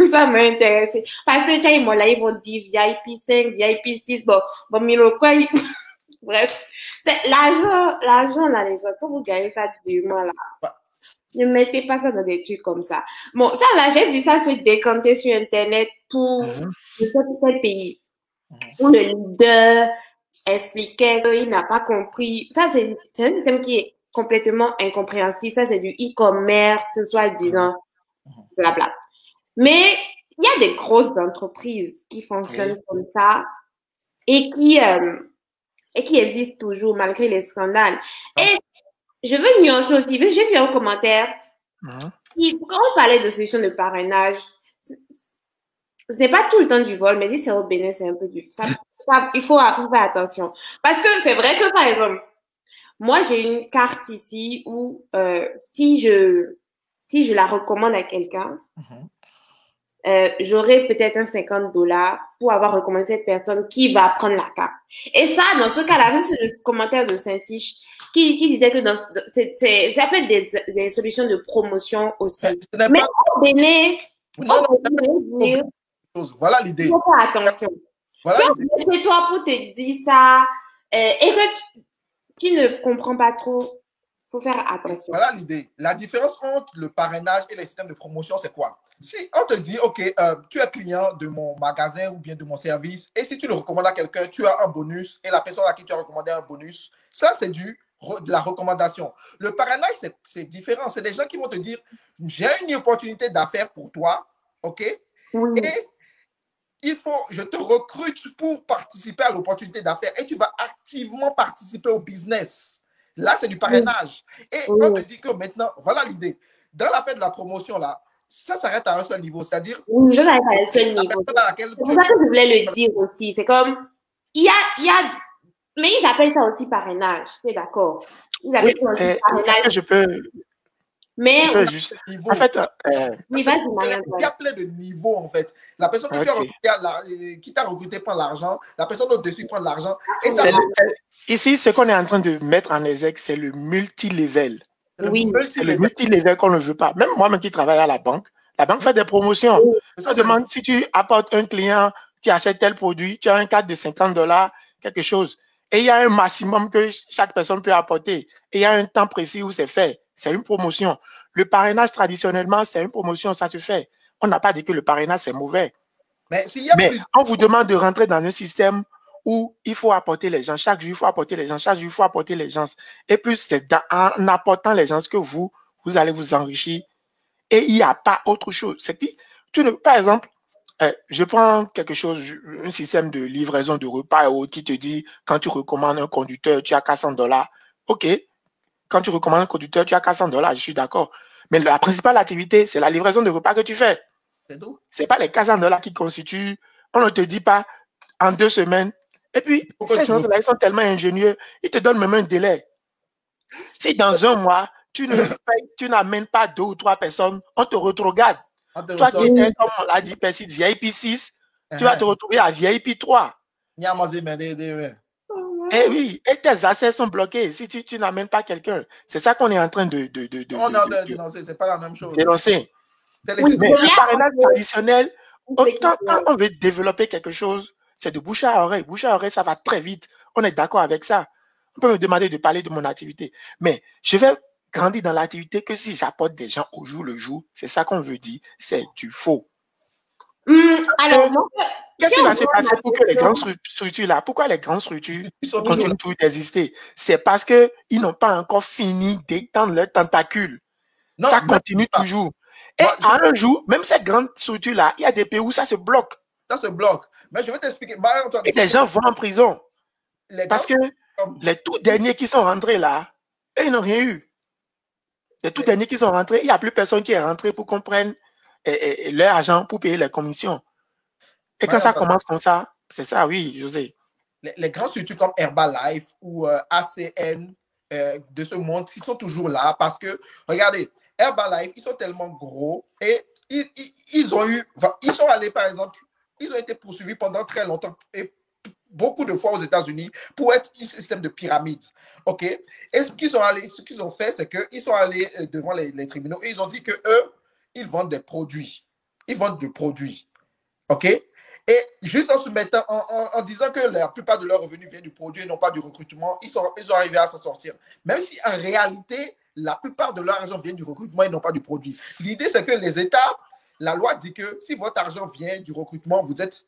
Ça m'a intéressé. Parce que Taïmol, là, ils vont dire VIP 5, VIP 6, bon, Miloko, bref. L'argent, là, les gens, quand vous gagnez ça du mois, là. Ne mettez pas ça dans des trucs comme ça. Bon, ça là, j'ai vu ça se décanter sur Internet pour je sais pas quel pays. Où le leader expliquait qu'il n'a pas compris. Ça, c'est un système qui est complètement incompréhensible. Ça, c'est du e-commerce, soi-disant, blabla. Mais il y a des grosses entreprises qui fonctionnent comme ça et qui existent toujours malgré les scandales. Et je veux nuancer aussi, parce que j'ai vu un commentaire quand on parlait de solution de parrainage, ce n'est pas tout le temps du vol, mais si c'est au Bénin, c'est un peu du... il faut faire attention. Parce que c'est vrai que, par exemple, moi, j'ai une carte ici où si je la recommande à quelqu'un, j'aurai peut-être un $50 pour avoir recommandé cette personne qui va prendre la carte. Et ça, dans ce cas-là, c'est le commentaire de Saint-Tiche qui disait que ça peut être des solutions de promotion aussi. Mais au Bénin, voilà l'idée. Il faut faire attention. Voilà si on vient chez toi pour te dire ça et que tu ne comprends pas trop, il faut faire attention. Voilà l'idée. La différence entre le parrainage et les systèmes de promotion, c'est quoi? Si on te dit, OK, tu es client de mon magasin ou bien de mon service, et si tu le recommandes à quelqu'un, tu as un bonus, et la personne à qui tu as recommandé un bonus, ça, c'est de la recommandation. Le parrainage, c'est différent. C'est des gens qui vont te dire, j'ai une opportunité d'affaires pour toi, OK? Et je te recrute pour participer à l'opportunité d'affaires, et tu vas activement participer au business. Là, c'est du parrainage. Et on te dit que maintenant, voilà l'idée. Dans l'affaire de la promotion, là, ça s'arrête à un seul niveau. C'est-à-dire. Oui, je s'arrête à un seul niveau. C'est pour ça que je voulais le dire aussi. C'est comme. Mais ils appellent ça aussi parrainage. Tu es d'accord? Ils appellent ça aussi parrainage. Je peux. Mais. En fait. Il y a plein de niveaux, en fait. La personne qui t'a recruté prend l'argent. La personne au-dessus prend l'argent. Ici, ce qu'on est en train de mettre en exergue, c'est le multi-level. Oui. C'est le multi-level qu'on ne veut pas. Même moi-même qui travaille à la banque fait des promotions. On demande si tu apportes un client qui achète tel produit, tu as un cadre de $50, quelque chose. Et il y a un maximum que chaque personne peut apporter. Et il y a un temps précis où c'est fait. C'est une promotion. Le parrainage, traditionnellement, c'est une promotion, ça se fait. On n'a pas dit que le parrainage, c'est mauvais. Mais on vous demande de rentrer dans un système où il faut apporter les gens. Chaque jour, il faut apporter les gens. Chaque jour, il faut apporter les gens. Et plus c'est en apportant les gens que vous allez vous enrichir. Et il n'y a pas autre chose. C'est que, par exemple, je prends quelque chose, un système de livraison de repas qui te dit, quand tu recommandes un conducteur, tu as $400. OK. Quand tu recommandes un conducteur, tu as $400. Je suis d'accord. Mais la principale activité, c'est la livraison de repas que tu fais. C'est pas les $400 qui constituent. On ne te dit pas en 2 semaines. Et puis, ces gens-là, ils sont tellement ingénieux, ils te donnent même un délai. Si dans un mois, tu n'amènes pas 2 ou 3 personnes, on te retrograde. Toi qui étais, comme on l'a dit, VIP 6, tu vas te retrouver à VIP 3. Eh oui, et tes accès sont bloqués si tu n'amènes pas quelqu'un. C'est ça qu'on est en train de dénoncer, c'est pas la même chose. Dénoncer. Oui, mais le parrainage traditionnel, quand on veut développer quelque chose, c'est de bouche à oreille. Bouche à oreille, ça va très vite. On est d'accord avec ça. On peut me demander de parler de mon activité. Mais je vais grandir dans l'activité que si j'apporte des gens au jour le jour. C'est ça qu'on veut dire. C'est du faux. Alors, qu'est-ce qui va se passer pour que les grandes structures là, pourquoi les grandes structures continuent toujours d'exister? C'est parce qu'ils n'ont pas encore fini d'étendre leurs tentacules. Ça continue toujours. Et à un jour, même ces grandes structures là, il y a des pays où ça se bloque. Ça se bloque. Mais je vais t'expliquer. Et les gens vont en prison. Parce que les tout derniers qui sont rentrés là, eux, ils n'ont rien eu. Les tout derniers qui sont rentrés, il n'y a plus personne qui est rentré pour qu'on prenne leur argent pour payer les commissions. Et quand ça commence comme ça, c'est ça, oui, je sais. les grands structures comme Herbalife ou ACN de ce monde, ils sont toujours là parce que, regardez, Herbalife, ils sont tellement gros et ils sont allés, par exemple, ils ont été poursuivis pendant très longtemps et beaucoup de fois aux États-Unis pour être un système de pyramide. OK? Et ce qu'ils ont fait, c'est qu'ils sont allés devant les tribunaux et ils ont dit que eux, ils vendent des produits. Ils vendent des produits. OK? Et juste en se mettant, en disant que la plupart de leurs revenus viennent du produit et non pas du recrutement, ils sont arrivés à s'en sortir. Même si en réalité, la plupart de leur argent vient du recrutement et non pas du produit. L'idée, c'est que les États, la loi dit que si votre argent vient du recrutement, vous êtes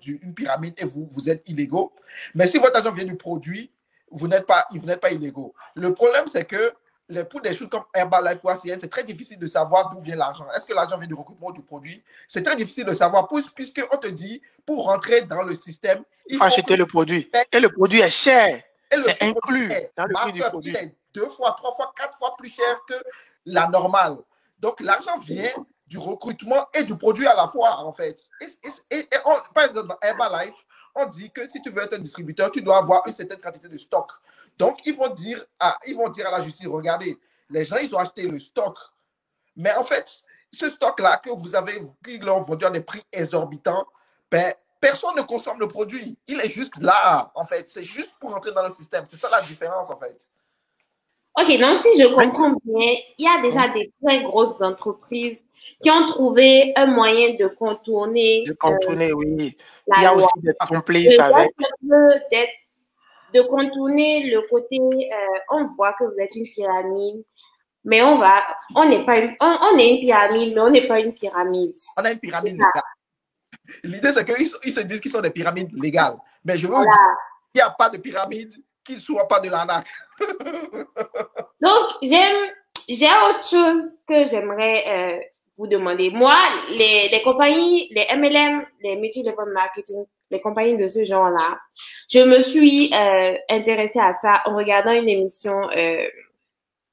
une pyramide et vous êtes illégaux. Mais si votre argent vient du produit, vous n'êtes pas illégaux. Le problème, c'est que pour des choses comme Herbalife ou ACN, c'est très difficile de savoir d'où vient l'argent. Est-ce que l'argent vient du recrutement ou du produit? C'est très difficile de savoir puisqu'on te dit, pour rentrer dans le système, il faut acheter le produit. Et le produit est cher. C'est inclus dans le prix du produit. Il est 2 fois, 3 fois, 4 fois plus cher que la normale. Donc, l'argent vient du recrutement et du produit à la fois, en fait. Par exemple, dans Herbalife, on dit que si tu veux être un distributeur, tu dois avoir une certaine quantité de stock. Donc, ils vont dire à la justice, regardez, les gens, ils ont acheté le stock. Mais en fait, ce stock-là qu'ils l'ont vendu à des prix exorbitants, ben, personne ne consomme le produit. Il est juste là, en fait. C'est juste pour entrer dans le système. C'est ça la différence, en fait. OK, donc si je comprends bien, il y a déjà des très grosses entreprises qui ont trouvé un moyen de contourner. Oui. Il y a aussi des complices avec. De contourner le côté, on voit que vous êtes une pyramide, mais on est une pyramide, mais on n'est pas une pyramide. On a une pyramide légale. L'idée, c'est qu'ils se disent qu'ils sont des pyramides légales. Mais je veux vous dire, il n'y a pas de pyramide qui ne soit pas de l'arnaque. Donc, j'ai autre chose que j'aimerais vous demander. Moi, les compagnies, les MLM, les multi-level marketing, les compagnies de ce genre-là, je me suis intéressée à ça en regardant une émission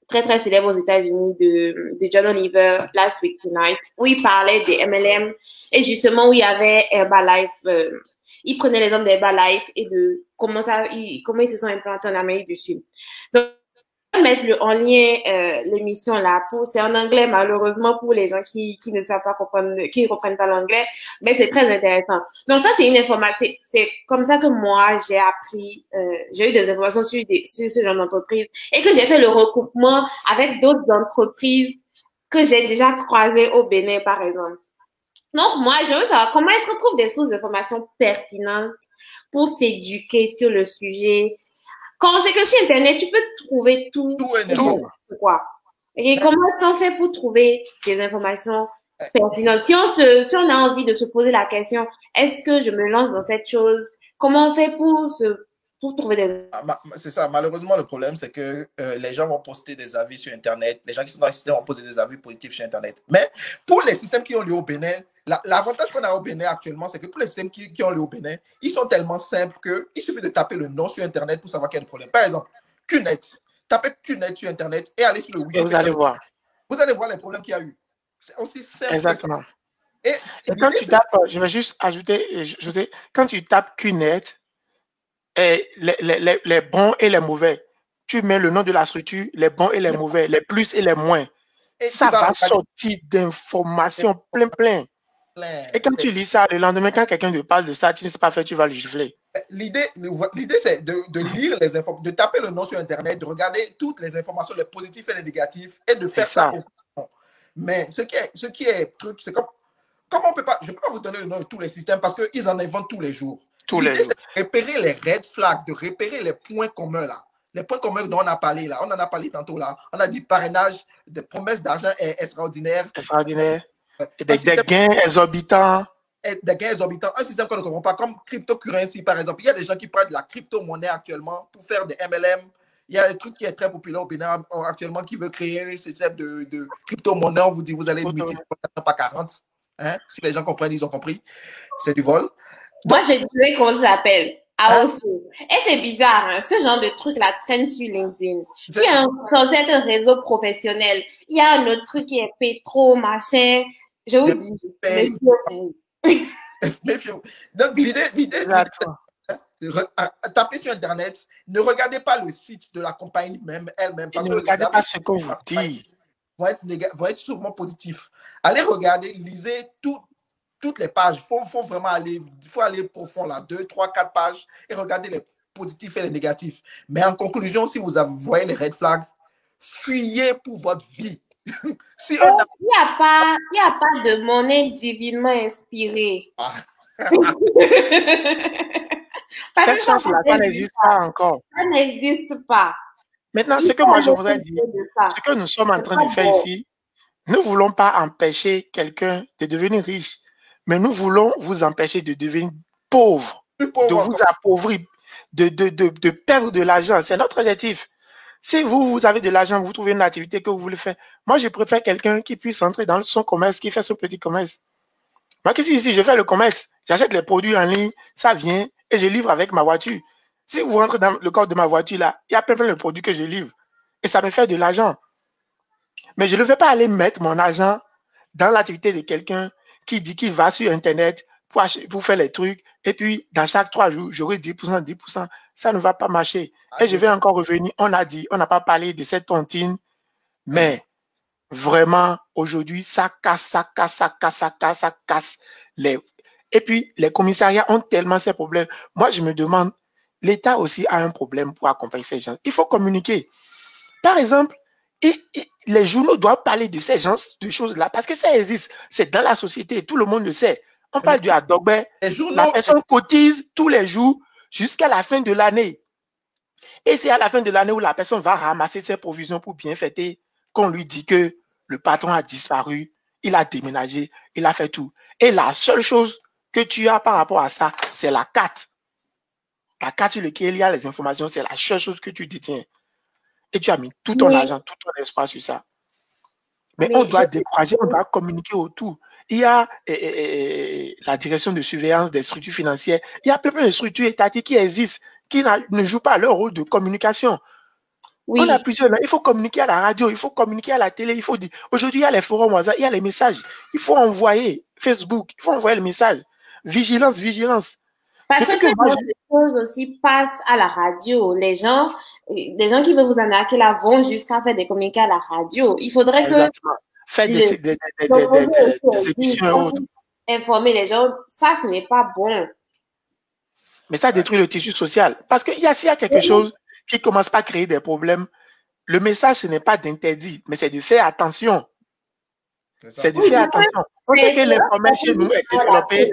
très, très célèbre aux États-Unis de John Oliver, Last Week Tonight, où il parlait des MLM et justement où il y avait Herbalife. Il prenait l'exemple d'Herbalife et de comment ils se sont implantés en Amérique du Sud. Donc, mettre en lien l'émission là c'est en anglais malheureusement pour les gens qui ne savent pas comprendre, qui ne comprennent pas l'anglais, mais c'est très intéressant. Donc ça, c'est une information, c'est comme ça que moi j'ai appris, j'ai eu des informations sur ce genre d'entreprise et que j'ai fait le recoupement avec d'autres entreprises que j'ai déjà croisées au Bénin par exemple. Donc moi, je veux savoir comment est-ce qu'on trouve des sources d'informations pertinentes pour s'éduquer sur le sujet. Quand on sait que sur Internet, tu peux trouver tout et n'importe quoi. Et comment est-ce qu'on fait pour trouver des informations pertinentes? Si on a envie de se poser la question, est-ce que je me lance dans cette chose? Comment on fait pour trouver des... C'est ça. Malheureusement, le problème, c'est que les gens vont poster des avis sur Internet. Les gens qui sont dans le système vont poser des avis positifs sur Internet. Mais pour les systèmes qui ont lieu au Bénin, l'avantage qu'on a au Bénin actuellement, c'est que pour les systèmes qui ont lieu au Bénin, ils sont tellement simples qu'il suffit de taper le nom sur Internet pour savoir quel est le problème. Par exemple, QNet. Tapez QNet sur Internet et allez sur le Wikipédia. Vous allez voir. Vous allez voir les problèmes qu'il y a eu. C'est aussi simple. Exactement. Et quand tu tapes, je vais juste ajouter, quand tu tapes QNet, et les bons et les mauvais. Tu mets le nom de la structure, les bons et les mauvais, les plus et les moins. Et ça va sortir d'informations plein. Et quand tu lis ça, le lendemain, quand quelqu'un te parle de ça, tu ne sais pas faire, tu vas le gifler. L'idée, c'est de lire les informations, de taper le nom sur Internet, de regarder toutes les informations, les positifs et les négatifs, et de faire ça. Mais ce qui est truc, c'est comme on peut pas, je ne peux pas vous donner le nom de tous les systèmes parce qu'ils en inventent tous les jours. L'idée, c'est de repérer les red flags, de repérer les points communs là. Les points communs dont on a parlé là. On en a parlé tantôt là. On a dit parrainage, des promesses d'argent extraordinaires. Et des gains exorbitants. Des gains exorbitants. Un système qu'on ne comprend pas, comme cryptocurrency par exemple. Il y a des gens qui prennent de la crypto-monnaie actuellement pour faire des MLM. Il y a un truc qui est très populaire au Bénin actuellement qui veut créer un système de crypto-monnaie. On vous dit, vous allez multiplier par 40. Hein? Si les gens comprennent, ils ont compris. C'est du vol. Moi, je dirais qu'on s'appelle AOC. Et c'est bizarre, hein, ce genre de truc-là traîne sur LinkedIn. Tu es censé être un réseau professionnel. Il y a un autre truc qui est pétro, machin. Je vous dis, méfiez-vous. Donc, l'idée, tapez sur Internet, ne regardez pas le site de la compagnie elle-même, Et parce ne que regardez pas ce qu'on vous dit. vont être sûrement positifs. Allez regarder, lisez toutes les pages. Faut vraiment aller, faut aller profond là, 2, 3, 4 pages et regarder les positifs et les négatifs. Mais en conclusion, si vous voyez les red flags, fuyez pour votre vie. Si il n'y a pas de monnaie divinement inspirée. Cette chance-là, ça n'existe pas encore. Ça n'existe pas. Maintenant, ce que moi je voudrais dire, ce que nous sommes en train de faire ici, nous ne voulons pas empêcher quelqu'un de devenir riche, mais nous voulons vous empêcher de devenir pauvre, de vous appauvrir, de perdre de l'argent. C'est notre objectif. Si vous avez de l'argent, vous trouvez une activité que vous voulez faire. Moi, je préfère quelqu'un qui puisse entrer dans son commerce, qui fait son petit commerce. Moi, qu'est-ce que je fais le commerce? J'achète les produits en ligne, ça vient et je livre avec ma voiture. Si vous rentrez dans le corps de ma voiture, là, il y a plein de produits que je livre. Et ça me fait de l'argent. Mais je ne vais pas aller mettre mon argent dans l'activité de quelqu'un qui dit qu'il va sur Internet pour faire les trucs. Et puis, dans chaque 3 jours, j'aurai 10%, 10%. Ça ne va pas marcher. Et je vais encore revenir. On n'a pas parlé de cette tontine. Mais vraiment, aujourd'hui, ça casse. Et puis, les commissariats ont tellement ces problèmes. Moi, je me demande, l'État aussi a un problème pour accompagner ces gens. Il faut communiquer. Par exemple, les journaux doivent parler de ces gens, de choses-là, parce que ça existe. C'est dans la société, tout le monde le sait. On parle du Adogbe. La personne cotise tous les jours jusqu'à la fin de l'année. Et c'est à la fin de l'année où la personne va ramasser ses provisions pour bien fêter, qu'on lui dit que le patron a disparu, il a déménagé, il a fait tout. Et la seule chose que tu as par rapport à ça, c'est la carte. La carte sur laquelle il y a les informations, c'est la seule chose que tu détiens. Et tu as mis tout ton argent, tout ton espoir sur ça. Mais on doit décourager, on doit communiquer autour. Il y a la direction de surveillance des structures financières. Il y a plein de structures étatiques qui existent, qui ne jouent pas leur rôle de communication. Oui. On a plusieurs. Il faut communiquer à la radio, il faut communiquer à la télé, il faut dire. Aujourd'hui, il y a les forums WhatsApp, il y a les messages. Il faut envoyer Facebook, il faut envoyer le message. Vigilance, vigilance. Parce que ces choses aussi passent à la radio. Les gens qui veulent vous en arnaquer là vont jusqu'à faire des communiqués à la radio. Il faudrait exactement. Faire des émissions et autres. Informer les gens, ça, ce n'est pas bon. Mais ça détruit le tissu social. Parce qu'il y a, s'il y a quelque chose qui commence pas à créer des problèmes, le message, ce n'est pas d'interdit, mais c'est de faire attention. C'est de faire attention. On sait que l'informel chez nous est développé.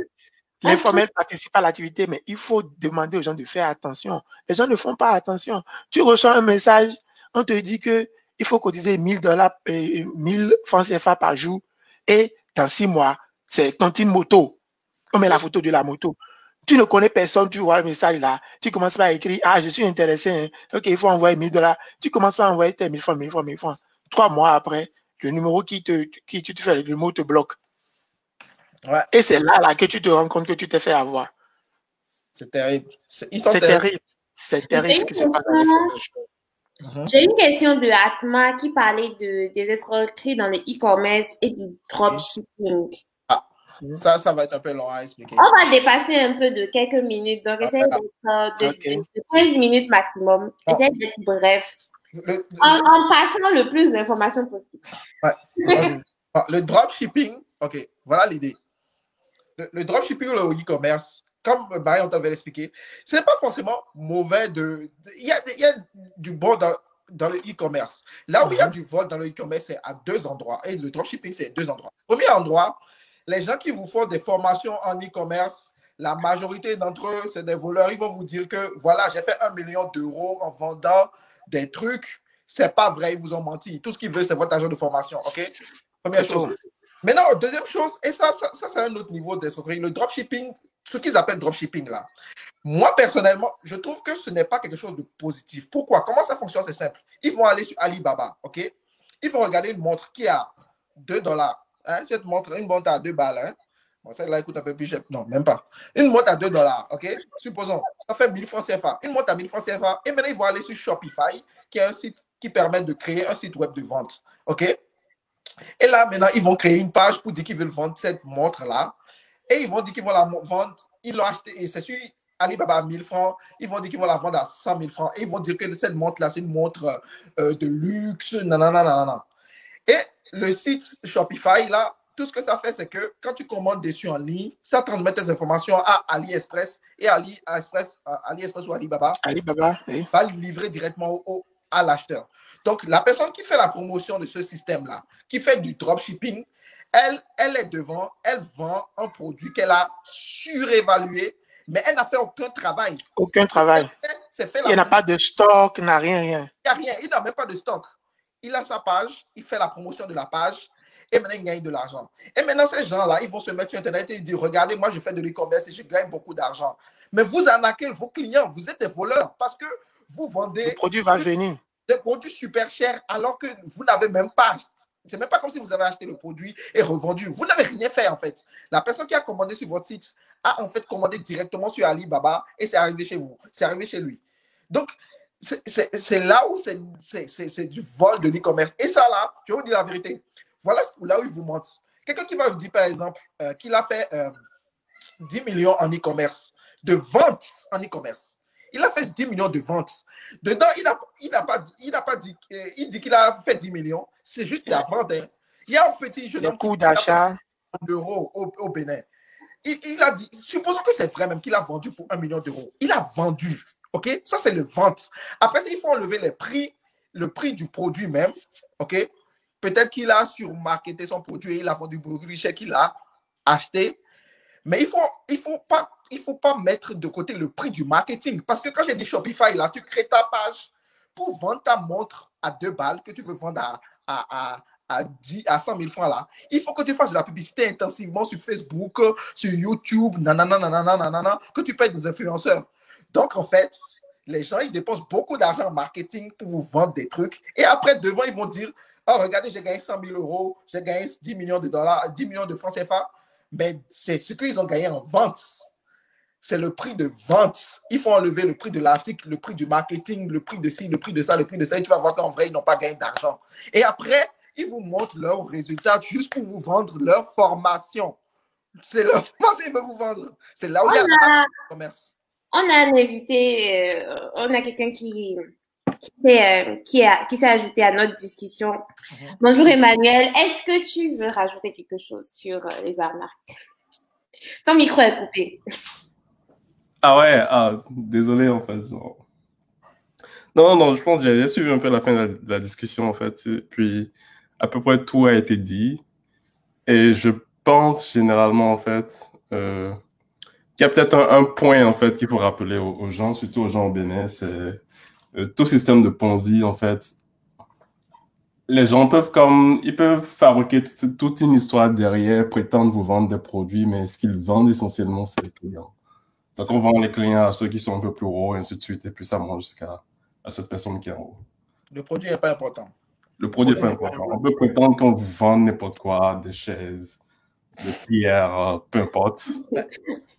L'informel participe à l'activité, mais il faut demander aux gens de faire attention. Les gens ne font pas attention. Tu reçois un message, on te dit que il faut cotiser $1000, 1000 francs CFA par jour, et dans 6 mois, c'est tontine moto. On met la photo de la moto. Tu ne connais personne, tu vois le message là, tu commences par écrire, je suis intéressé, hein. Ok, il faut envoyer $1000. Tu commences par envoyer tes 1000 francs, 1000 francs, 1000 francs. 3 mois après, le numéro qui tu te fais, le numéro te bloque. Ouais. Et c'est là que tu te rends compte que tu t'es fait avoir. C'est terrible. C'est terrible. C'est terrible ce qui se passe dans les choses. J'ai une question de Atma qui parlait des escroqueries dans le e-commerce et du dropshipping. Ça va être un peu long à expliquer. On va dépasser un peu de quelques minutes. Donc, essaye de 15 minutes maximum. Essaye d'être bref. En passant le plus d'informations possible. Ouais. Le dropshipping, ok, voilà l'idée. Le dropshipping ou le e-commerce, comme Marion t'avait expliqué, ce n'est pas forcément mauvais. Il y a du bon dans le e-commerce. Là où il y a du vol dans le e-commerce, c'est à 2 endroits. Et le dropshipping, c'est à 2 endroits. Premier endroit, les gens qui vous font des formations en e-commerce, la majorité d'entre eux, c'est des voleurs. Ils vont vous dire que, voilà, j'ai fait 1 million d'euros en vendant des trucs. C'est pas vrai, ils vous ont menti. Tout ce qu'ils veulent, c'est votre argent de formation. OK? Première chose. Maintenant, deuxième chose, et ça c'est un autre niveau d'escroquerie, le dropshipping, ce qu'ils appellent dropshipping là. Moi, personnellement, je trouve que ce n'est pas quelque chose de positif. Pourquoi? Comment ça fonctionne? C'est simple. Ils vont aller sur Alibaba, ok? Ils vont regarder une montre qui a $2. Hein? Cette montre, une montre à 2 balles, hein? Bon, celle-là coûte un peu plus cher. Non, même pas. Une montre à $2, ok? Supposons, ça fait 1000 francs CFA. Une montre à 1000 francs CFA. Et maintenant, ils vont aller sur Shopify, qui est un site qui permet de créer un site web de vente, ok? Et là, maintenant, ils vont créer une page pour dire qu'ils veulent vendre cette montre-là. Et ils vont dire qu'ils vont la vendre. Ils l'ont acheté. Et c'est sur Alibaba à 1000 francs, ils vont dire qu'ils vont la vendre à 100 000 francs. Et ils vont dire que cette montre-là, c'est une montre de luxe, nanana, nanana. Et le site Shopify, là, tout ce que ça fait, c'est que quand tu commandes dessus en ligne, ça transmet tes informations à AliExpress et AliExpress ou Alibaba, oui. va le livrer directement à l'acheteur. Donc, la personne qui fait la promotion de ce système-là, qui fait du dropshipping, elle est devant, elle vend un produit qu'elle a surévalué, mais elle n'a fait aucun travail. Aucun travail. Il n'a pas de stock, n'a rien. Il n'y a rien, il n'a même pas de stock. Il a sa page, il fait la promotion de la page, et maintenant il gagne de l'argent. Et maintenant, ces gens-là, ils vont se mettre sur Internet et dire, regardez, moi je fais de l'e-commerce et je gagne beaucoup d'argent. Mais vous arnaquez vos clients, vous êtes des voleurs parce que vous vendez le produit va venir. Des produits super chers alors que vous n'avez même pas. C'est même pas comme si vous avez acheté le produit et revendu. Vous n'avez rien fait en fait. La personne qui a commandé sur votre site a en fait commandé directement sur Alibaba et c'est arrivé chez vous. C'est arrivé chez lui. Donc, c'est là où c'est du vol de l'e-commerce. Et ça là, je vais vous dire la vérité. Voilà là où il vous mente. Quelqu'un qui va vous dire par exemple qu'il a fait 10 millions en e-commerce, de ventes en e-commerce. Il a fait 10 millions de ventes. Dedans, il dit qu'il a fait 10 millions. C'est juste la vente. Hein. Il y a un petit jeune homme qui d'achat en euros au Bénin. Il a dit, supposons que c'est vrai même qu'il a vendu pour 1 million d'euros. Il a vendu. OK? Ça, c'est le vente. Après, il faut enlever le prix du produit même. OK? Peut-être qu'il a surmarketé son produit et il a vendu beaucoup plus cher qu'il a acheté. Mais il faut pas mettre de côté le prix du marketing. Parce que quand j'ai dit Shopify, là, tu crées ta page pour vendre ta montre à 2 balles que tu veux vendre à 100 000 francs là. Il faut que tu fasses de la publicité intensivement sur Facebook, sur YouTube, nanana, que tu payes des influenceurs. Donc, en fait, les gens, ils dépensent beaucoup d'argent en marketing pour vous vendre des trucs. Et après, devant, ils vont dire, oh, regardez, j'ai gagné 100 000 euros, j'ai gagné 10 millions de dollars, 10 millions de francs CFA. Mais c'est ce qu'ils ont gagné en vente. C'est le prix de vente. Il faut enlever le prix de l'article, le prix du marketing, le prix de ci, le prix de ça, le prix de ça. Et tu vas voir qu'en vrai, ils n'ont pas gagné d'argent. Et après, ils vous montrent leurs résultats juste pour vous vendre leur formation. C'est leur formation qu'ils veulent vous vendre. C'est là où il y a le commerce. On a un invité, on a quelqu'un qui s'est ajouté à notre discussion. Bonjour Emmanuel, est-ce que tu veux rajouter quelque chose sur les arnaques? Ton micro est coupé. Ah ouais, désolé en fait. Genre. Non, je pense que j'avais suivi un peu la fin de la discussion en fait. Et puis, à peu près tout a été dit. Et je pense généralement en fait qu'il y a peut-être un point en fait qu'il faut rappeler aux gens, surtout aux gens au Bénin, c'est tout système de Ponzi, en fait, les gens ils peuvent fabriquer toute une histoire derrière, prétendre vous vendre des produits, mais ce qu'ils vendent essentiellement, c'est les clients. Donc, on vend les clients à ceux qui sont un peu plus hauts, et ainsi de suite, et puis ça monte jusqu'à cette personne qui est en haut. Le produit n'est pas important. Le produit n'est pas important. On peut prétendre qu'on vous vend n'importe quoi, des chaises, des pierres, peu importe.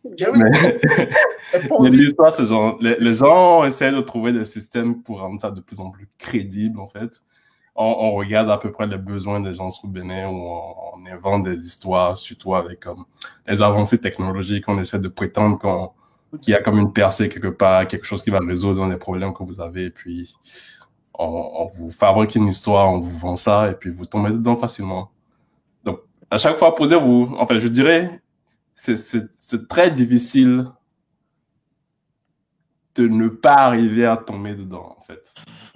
Mais l'histoire, c'est genre, les gens essaient de trouver des systèmes pour rendre ça de plus en plus crédible, en fait. On regarde à peu près les besoins des gens sur Bénin où on invente des histoires, surtout avec comme les avancées technologiques. On essaie de prétendre qu'il y a comme une percée quelque part, quelque chose qui va résoudre les problèmes que vous avez. Et puis, on vous fabrique une histoire, on vous vend ça, et puis vous tombez dedans facilement. Donc, à chaque fois, posez-vous, enfin, je dirais, c'est très difficile de ne pas arriver à tomber dedans, en fait.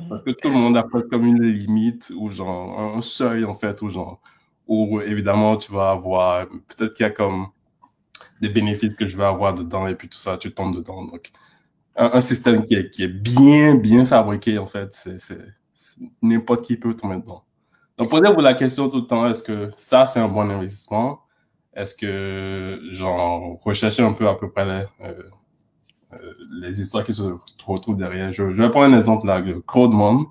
Parce que tout le monde a presque comme une limite, ou genre, un seuil, en fait, où évidemment, tu vas avoir, peut-être qu'il y a comme des bénéfices que je vais avoir dedans, et puis tout ça, tu tombes dedans. Donc, un système qui est bien fabriqué, en fait, c'est n'importe qui peut tomber dedans. Donc, posez-vous la question tout le temps, est-ce que ça, c'est un bon investissement? Est-ce que, genre, rechercher un peu à peu près les histoires qui se retrouvent derrière. Je vais prendre un exemple là, le CrowdMon.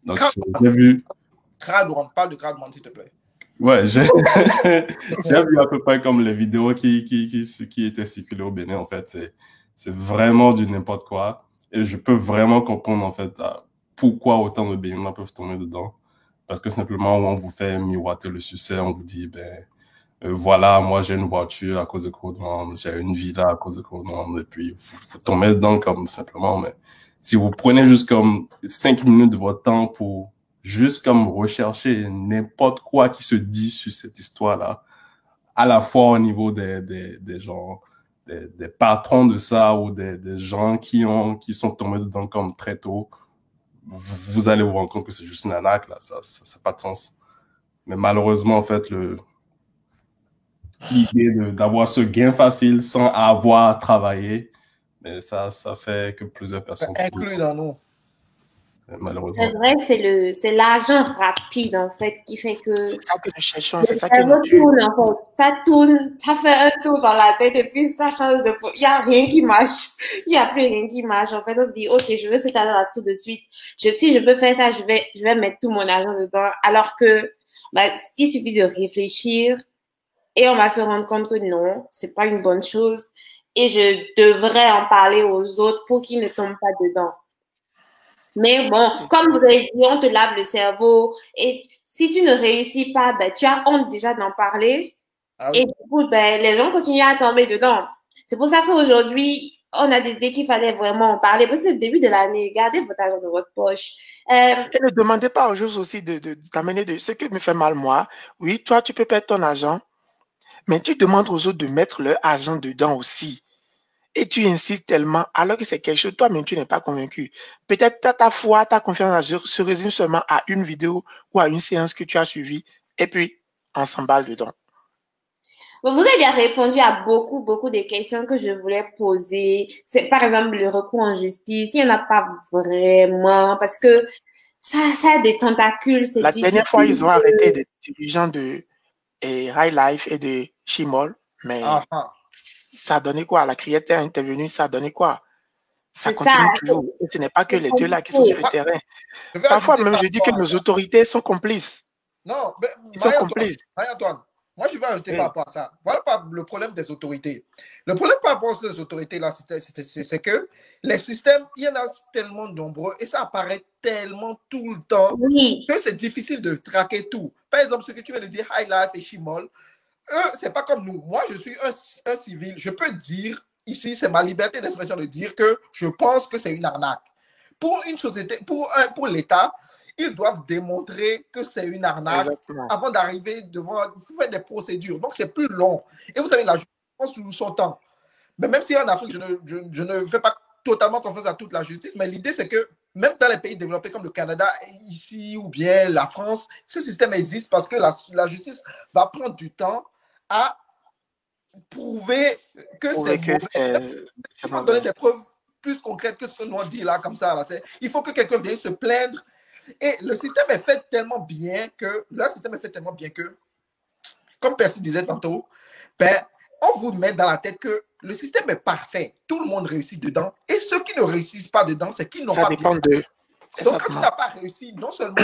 Donc, j'ai vu... CrowdMon, parle de CrowdMon, s'il te plaît. Ouais, j'ai vu à peu près comme les vidéos qui étaient circulées au Bénin, en fait. C'est vraiment du n'importe quoi. Et je peux vraiment comprendre, en fait, pourquoi autant de Béninois peuvent tomber dedans. Parce que simplement, on vous fait miroiter le succès, on vous dit, ben, voilà, moi j'ai une voiture à cause de Crowdman, j'ai une villa à cause de Crowdman, et puis vous tombez dedans comme simplement, mais si vous prenez juste comme 5 minutes de votre temps pour juste comme rechercher n'importe quoi qui se dit sur cette histoire-là, à la fois au niveau des gens, des patrons de ça ou des gens qui sont tombés dedans comme très tôt, vous allez vous rendre compte que c'est juste une arnaque, là, ça n'a pas de sens. Mais malheureusement, en fait, l'idée d'avoir ce gain facile sans avoir travaillé, mais ça fait que plusieurs personnes inclus dans nous. Malheureusement. C'est vrai que c'est l'argent rapide, en fait, qui fait que... C'est ça que nous cherchons, c'est ça qui nous tue. Ça tourne, ça fait un tour dans la tête et puis ça change de... Il n'y a rien qui marche. Il n'y a plus rien qui marche. En fait, on se dit, OK, je veux cet argent tout de suite. Si je peux faire ça, je vais mettre tout mon argent dedans. Alors que, il suffit de réfléchir et on va se rendre compte que non, c'est pas une bonne chose et je devrais en parler aux autres pour qu'ils ne tombent pas dedans. Mais bon, comme vous avez dit, on te lave le cerveau et si tu ne réussis pas, tu as honte déjà d'en parler. Ah oui. Et du coup, les gens continuent à tomber dedans. C'est pour ça qu'aujourd'hui, on a décidé qu'il fallait vraiment en parler. Parce que c'est le début de l'année. Gardez votre argent dans votre poche. Et ne demandez pas aux gens aussi de t'amener de ce qui me fait mal, moi. Oui, toi, tu peux perdre ton argent, mais tu demandes aux autres de mettre leur argent dedans aussi. Et tu insistes tellement, alors que c'est quelque chose, toi-même, tu n'es pas convaincu. Peut-être ta foi, ta confiance se résume seulement à une vidéo ou à une séance que tu as suivie, et puis on s'emballe dedans. Vous avez répondu à beaucoup des questions que je voulais poser. C'est par exemple le recours en justice. Il n'y en a pas vraiment parce que ça a des tentacules. La dernière fois, ils ont arrêté des dirigeants de High Life et de Chimol, mais ça a donné quoi? La criette est intervenue, ça a donné quoi? Ça continue toujours. Et ce n'est pas que les deux là qui sont sur le terrain. Parfois même, je dis que nos autorités sont complices. Non, ils sont complices. Marie-Antoine, moi je vais ajouter par rapport à ça. Voilà pas le problème des autorités. Le problème par rapport aux autorités là, c'est que les systèmes, il y en a tellement nombreux et ça apparaît tellement tout le temps que c'est difficile de traquer tout. Par exemple, ce que tu viens de dire, High Life et Chimol, eux, c'est pas comme nous. Moi, je suis un civil. Je peux dire, ici, c'est ma liberté d'expression de dire que je pense que c'est une arnaque. Pour une société, pour l'État, ils doivent démontrer que c'est une arnaque avant d'arriver devant, faire des procédures. Donc, c'est plus long. Et vous savez, la justice prend sous son temps. Mais même si en Afrique, je ne fais pas totalement confiance à toute la justice, mais l'idée, c'est que même dans les pays développés comme le Canada, ici ou bien la France, ce système existe parce que la justice va prendre du temps à prouver que c'est mauvais. Il faut donner des preuves plus concrètes que ce que nous on dit là, comme ça. Là, il faut que quelqu'un vienne se plaindre. Et le système est fait tellement bien que, comme Percy disait tantôt, on vous met dans la tête que le système est parfait. Tout le monde réussit dedans. Et ceux qui ne réussissent pas dedans, c'est qu'ils n'ont pas bien. Donc, quand tu n'as pas réussi, non seulement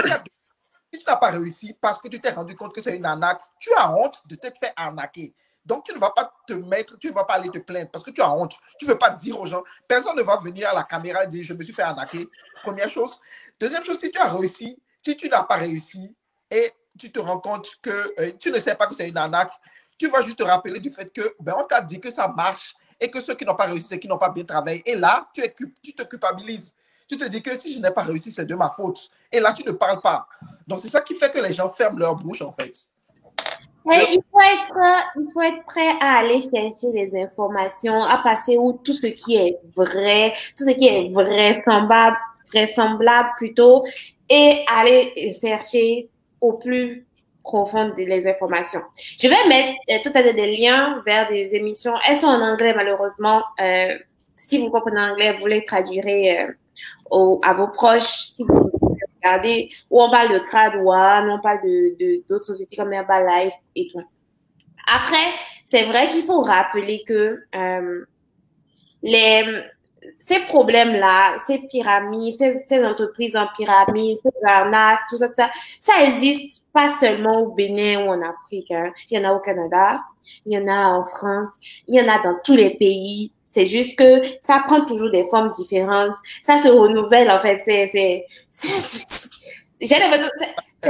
si tu n'as pas réussi parce que tu t'es rendu compte que c'est une arnaque, tu as honte de t'être fait arnaquer. Donc, tu ne vas pas tu ne vas pas aller te plaindre parce que tu as honte. Tu ne veux pas dire aux gens, personne ne va venir à la caméra et dire je me suis fait arnaquer. Première chose. Deuxième chose, si tu as réussi, si tu n'as pas réussi et tu te rends compte que tu ne sais pas que c'est une arnaque, tu vas juste te rappeler du fait que on t'a dit que ça marche et que ceux qui n'ont pas réussi, c'est qu'ils n'ont pas bien travaillé. Et là, tu te culpabilises. Tu te dis que si je n'ai pas réussi, c'est de ma faute. Et là, tu ne parles pas. Donc, c'est ça qui fait que les gens ferment leur bouche, en fait. Il faut être prêt à aller chercher les informations, à passer où tout ce qui est vrai, tout ce qui est vraisemblable plutôt, et aller chercher au plus profond les informations. Je vais mettre tout à l'heure des liens vers des émissions. Elles sont en anglais, malheureusement. Si vous comprenez anglais, vous les traduirez à vos proches. Si vous regardez, où on parle de Crad One, on parle d'autres sociétés comme Herbalife et tout. Après, c'est vrai qu'il faut rappeler que ces problèmes-là, ces pyramides, ces entreprises en pyramide, ces arnaques, tout ça, ça existe pas seulement au Bénin ou en Afrique. Hein. Il y en a au Canada, il y en a en France, il y en a dans tous les pays. C'est juste que ça prend toujours des formes différentes. Ça se renouvelle, en fait.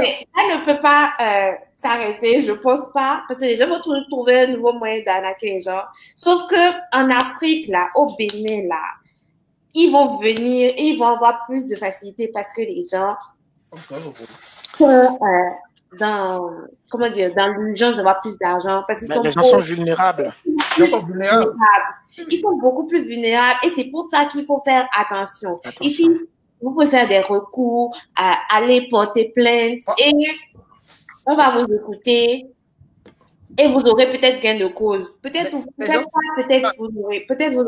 Ça ne peut pas s'arrêter, je pense pas, parce que les gens vont toujours trouver un nouveau moyen d'arnaquer les gens. Sauf que en Afrique, là, au Bénin, là, ils vont venir et ils vont avoir plus de facilité parce que les gens sont comment dire, dans l'urgence d'avoir plus d'argent. Parce qu'ils sont les gens sont vulnérables. Ils sont beaucoup plus vulnérables et c'est pour ça qu'il faut faire attention. Ici, vous pouvez faire des recours, aller porter plainte et on va vous écouter et vous aurez peut-être gain de cause. Peut-être vous n'aurez, peut-être vous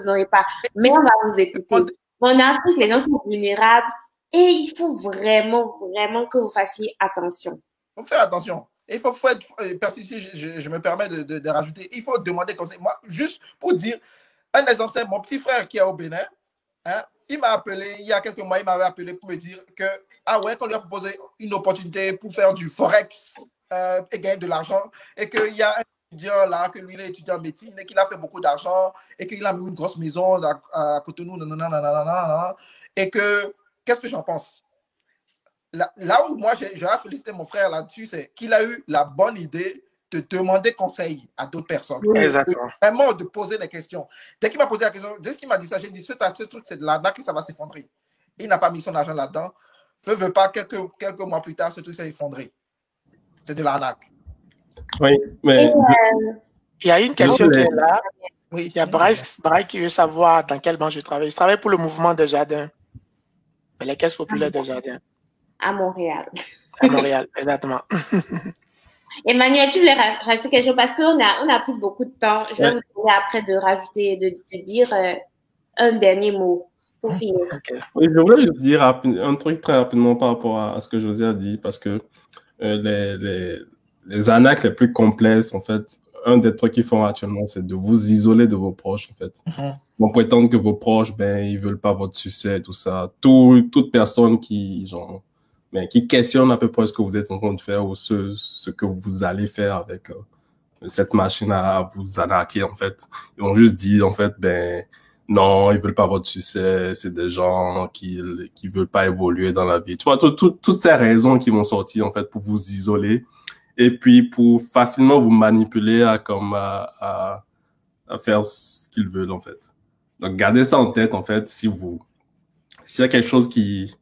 n'aurez pas, mais on va vous écouter. En Afrique, les gens sont vulnérables et il faut vraiment, vraiment que vous fassiez attention. Il faut faire attention. Il faut être, ici, je me permets de rajouter, il faut demander conseil. Moi, juste pour dire, un exemple, c'est mon petit frère qui est au Bénin. Hein, il m'a appelé, il y a quelques mois, il m'avait appelé pour me dire que, qu'on lui a proposé une opportunité pour faire du Forex et gagner de l'argent, et qu'il y a un étudiant là, que lui, il est étudiant en médecine, et qu'il a fait beaucoup d'argent, et qu'il a mis une grosse maison à Cotonou, et que, qu'est-ce que j'en pense? Là où moi, j'aurais félicité mon frère là-dessus, c'est qu'il a eu la bonne idée de demander conseil à d'autres personnes. Exactement. Vraiment de poser des questions. Dès qu'il m'a posé la question, dès qu'il m'a dit ça, j'ai dit, ce truc, c'est de l'arnaque, ça va s'effondrer. Il n'a pas mis son argent là-dedans. Veut pas, quelques mois plus tard, ce truc s'est effondré. C'est de l'arnaque. Oui, mais... Il y a une question qui est là. Oui. Il y a Bryce qui veut savoir dans quelle banque je travaille. Je travaille pour le mouvement des jardins. Les caisses populaires des jardins. À Montréal. À Montréal, exactement. Emmanuel, tu voulais rajouter quelque chose parce qu'on a plus beaucoup de temps. Je vais vous demander après de rajouter, de dire un dernier mot pour finir. Okay. Oui, je voulais juste dire un truc très rapidement par rapport à ce que José a dit, parce que les arnaques les plus complexes, en fait, un des trucs qu'ils font actuellement, c'est de vous isoler de vos proches, en fait. Vont prétendre que vos proches, ils veulent pas votre succès, tout ça. Toute personne qui questionne à peu près ce que vous êtes en train de faire ou ce que vous allez faire avec cette machine à vous arnaquer, en fait. Ils vont juste dire, en fait, non, ils veulent pas votre succès, c'est des gens qui veulent pas évoluer dans la vie. Tu vois, toutes ces raisons qui vont sortir, en fait, pour vous isoler et puis pour facilement vous manipuler à faire ce qu'ils veulent, en fait. Donc, gardez ça en tête, en fait, s'il y a quelque chose qui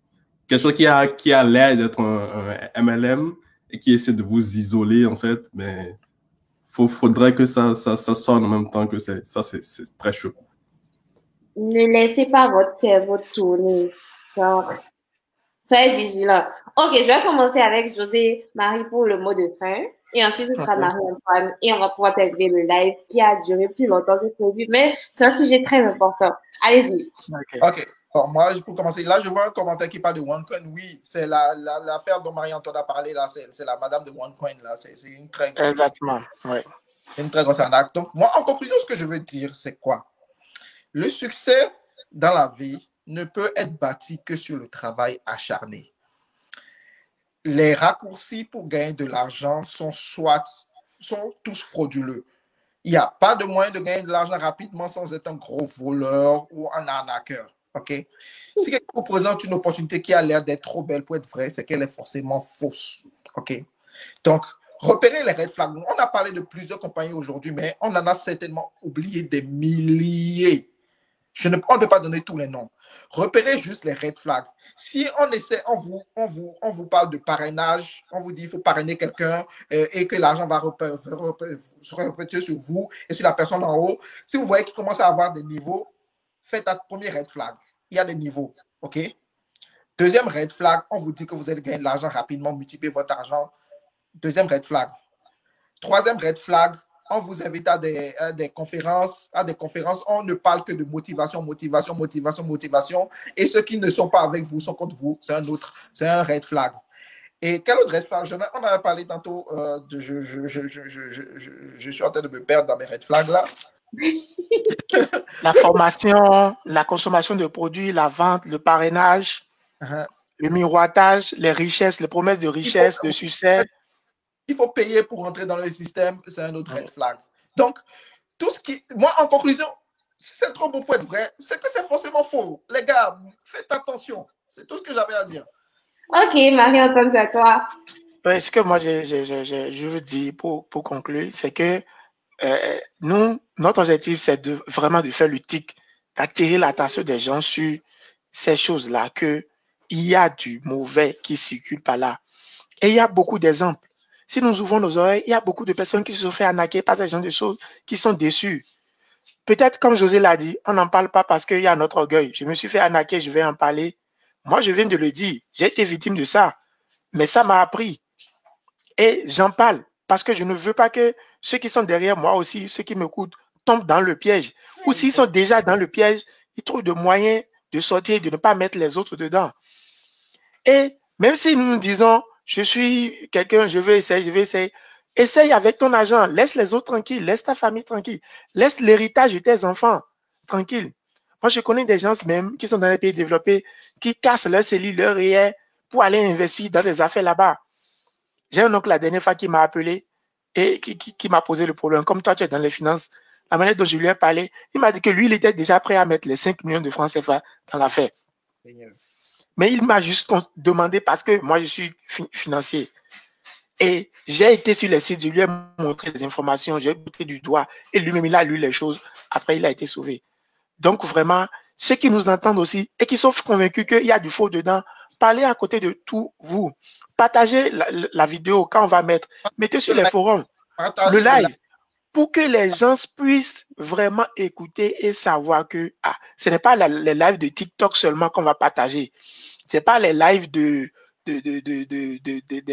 a l'air d'être un MLM et qui essaie de vous isoler, en fait, mais faudrait que ça sonne en même temps que c'est très chaud. Ne laissez pas votre cerveau tourner. Genre, soyez vigilants. Ok, je vais commencer avec José Marie pour le mot de fin. Et ensuite, ce sera Marie-Antoine. Et on va pouvoir terminer le live qui a duré plus longtemps que prévu. Mais c'est un sujet très important. Allez-y. Ok. Alors, moi, pour commencer, là, je vois un commentaire qui parle de OneCoin. Oui, c'est l'affaire dont Marie-Antoine a parlé, là. C'est la madame de OneCoin, là. C'est une très grosse... Exactement, oui. Une très grosse arnaque. Donc, moi, en conclusion, ce que je veux dire, c'est quoi? Le succès dans la vie ne peut être bâti que sur le travail acharné. Les raccourcis pour gagner de l'argent sont tous frauduleux. Il n'y a pas de moyen de gagner de l'argent rapidement sans être un gros voleur ou un arnaqueur. Okay? Si quelqu'un vous présente une opportunité qui a l'air d'être trop belle pour être vraie, c'est qu'elle est forcément fausse. Okay? Donc, repérez les red flags. On a parlé de plusieurs compagnies aujourd'hui, mais on en a certainement oublié des milliers. On ne peut pas donner tous les noms. Repérez juste les red flags. Si on vous parle de parrainage, on vous dit qu'il faut parrainer quelqu'un et que l'argent va se répercuter sur vous et sur la personne en haut. Si vous voyez qu'il commence à avoir des niveaux, faites un premier red flag. Il y a des niveaux. OK? Deuxième red flag, on vous dit que vous allez gagner de l'argent rapidement, multiplier votre argent. Deuxième red flag. Troisième red flag, on vous invite à des conférences. On ne parle que de motivation. Et ceux qui ne sont pas avec vous sont contre vous. C'est un red flag. Et quel autre red flag? On en a parlé tantôt. Je suis en train de me perdre dans mes red flags là. La formation, la consommation de produits, la vente, le parrainage, le miroitage, les richesses, les promesses de richesse, de succès. Il faut payer pour rentrer dans le système, c'est un autre red flag. Donc, moi, en conclusion, si c'est trop beau pour être vrai, c'est que c'est forcément faux. Les gars, faites attention. C'est tout ce que j'avais à dire. Ok, Marie-Antoine, c'est à toi. Ouais, ce que moi, je veux dire pour conclure, c'est que nous, notre objectif, c'est vraiment de faire le tic, d'attirer l'attention des gens sur ces choses-là, que il y a du mauvais qui circule par là. Et il y a beaucoup d'exemples. Si nous ouvrons nos oreilles, il y a beaucoup de personnes qui se sont fait arnaquer par ce genre de choses, qui sont déçues. Peut-être, comme José l'a dit, on n'en parle pas parce qu'il y a notre orgueil. Je me suis fait arnaquer, je vais en parler. Moi, je viens de le dire. J'ai été victime de ça. Mais ça m'a appris. Et j'en parle parce que je ne veux pas que ceux qui sont derrière moi aussi, ceux qui m'écoutent, tombent dans le piège. Ou s'ils sont déjà dans le piège, ils trouvent des moyens de sortir et de ne pas mettre les autres dedans. Et même si nous nous disons, je suis quelqu'un, je vais essayer, essaye avec ton argent, laisse les autres tranquilles, laisse ta famille tranquille, laisse l'héritage de tes enfants tranquille. Moi, je connais des gens même qui sont dans les pays développés, qui cassent leur cellule, leur réel pour aller investir dans des affaires là-bas. J'ai un oncle la dernière fois qui m'a appelé et qui m'a posé le problème. Comme toi, tu es dans les finances, la manière dont je lui ai parlé, il m'a dit que lui, il était déjà prêt à mettre les 5 millions de francs CFA dans l'affaire. Mais il m'a juste demandé parce que moi, je suis financier. Et j'ai été sur les sites, je lui ai montré des informations, j'ai montré du doigt et lui-même, il a lu les choses. Après, il a été sauvé. Donc, vraiment, ceux qui nous entendent aussi et qui sont convaincus qu'il y a du faux dedans, parlez à côté de tout vous. Partagez la vidéo quand on va mettre. Mettez sur les forums le live pour que les gens puissent vraiment écouter et savoir que ce n'est pas les lives de TikTok seulement qu'on va partager. Ce n'est pas les lives des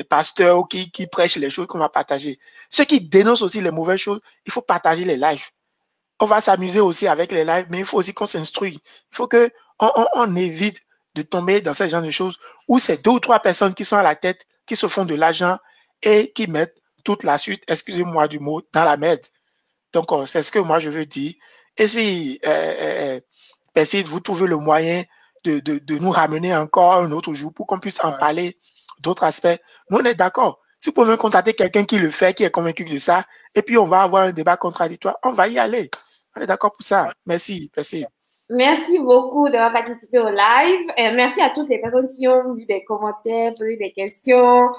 pasteurs qui prêchent les choses qu'on va partager. Ceux qui dénoncent aussi les mauvaises choses, il faut partager les lives. On va s'amuser aussi avec les lives, mais il faut aussi qu'on s'instruise. Il faut qu'on évite de tomber dans ce genre de choses où c'est 2 ou 3 personnes qui sont à la tête, qui se font de l'argent et qui mettent toute la suite, excusez-moi du mot, dans la merde. Donc, c'est ce que moi je veux dire. Et si, essayez de vous trouver le moyen de nous ramener encore un autre jour pour qu'on puisse en parler d'autres aspects, nous on est d'accord. Si vous pouvez contacter quelqu'un qui le fait, qui est convaincu de ça, et puis on va avoir un débat contradictoire, on va y aller. On est d'accord pour ça. Merci. Merci. Merci beaucoup d'avoir participé au live. Merci à toutes les personnes qui ont mis des commentaires, posé des questions.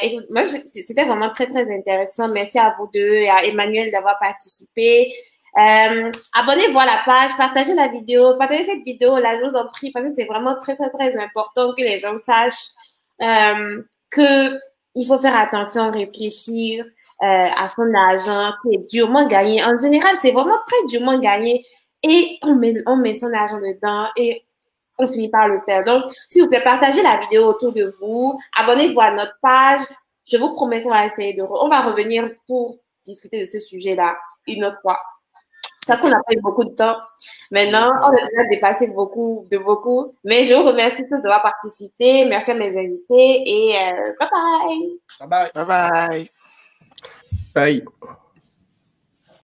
Écoute, moi, c'était vraiment très, très intéressant. Merci à vous deux et à Emmanuel d'avoir participé. Abonnez-vous à la page, partagez la vidéo, partagez cette vidéo là, je vous en prie, parce que c'est vraiment très, très, très important que les gens sachent que il faut faire attention, réfléchir à son argent qui est durement gagné. En général, c'est vraiment très durement gagné. Et on met son argent dedans et on finit par le perdre. Donc, s'il vous plaît, partagez la vidéo autour de vous. Abonnez-vous à notre page. Je vous promets qu'on va essayer on va revenir pour discuter de ce sujet-là une autre fois. Parce qu'on n'a pas eu beaucoup de temps. Maintenant, on a déjà dépassé beaucoup. Mais je vous remercie tous d'avoir participé. Merci à mes invités et bye bye. Bye bye. Bye bye. Bye.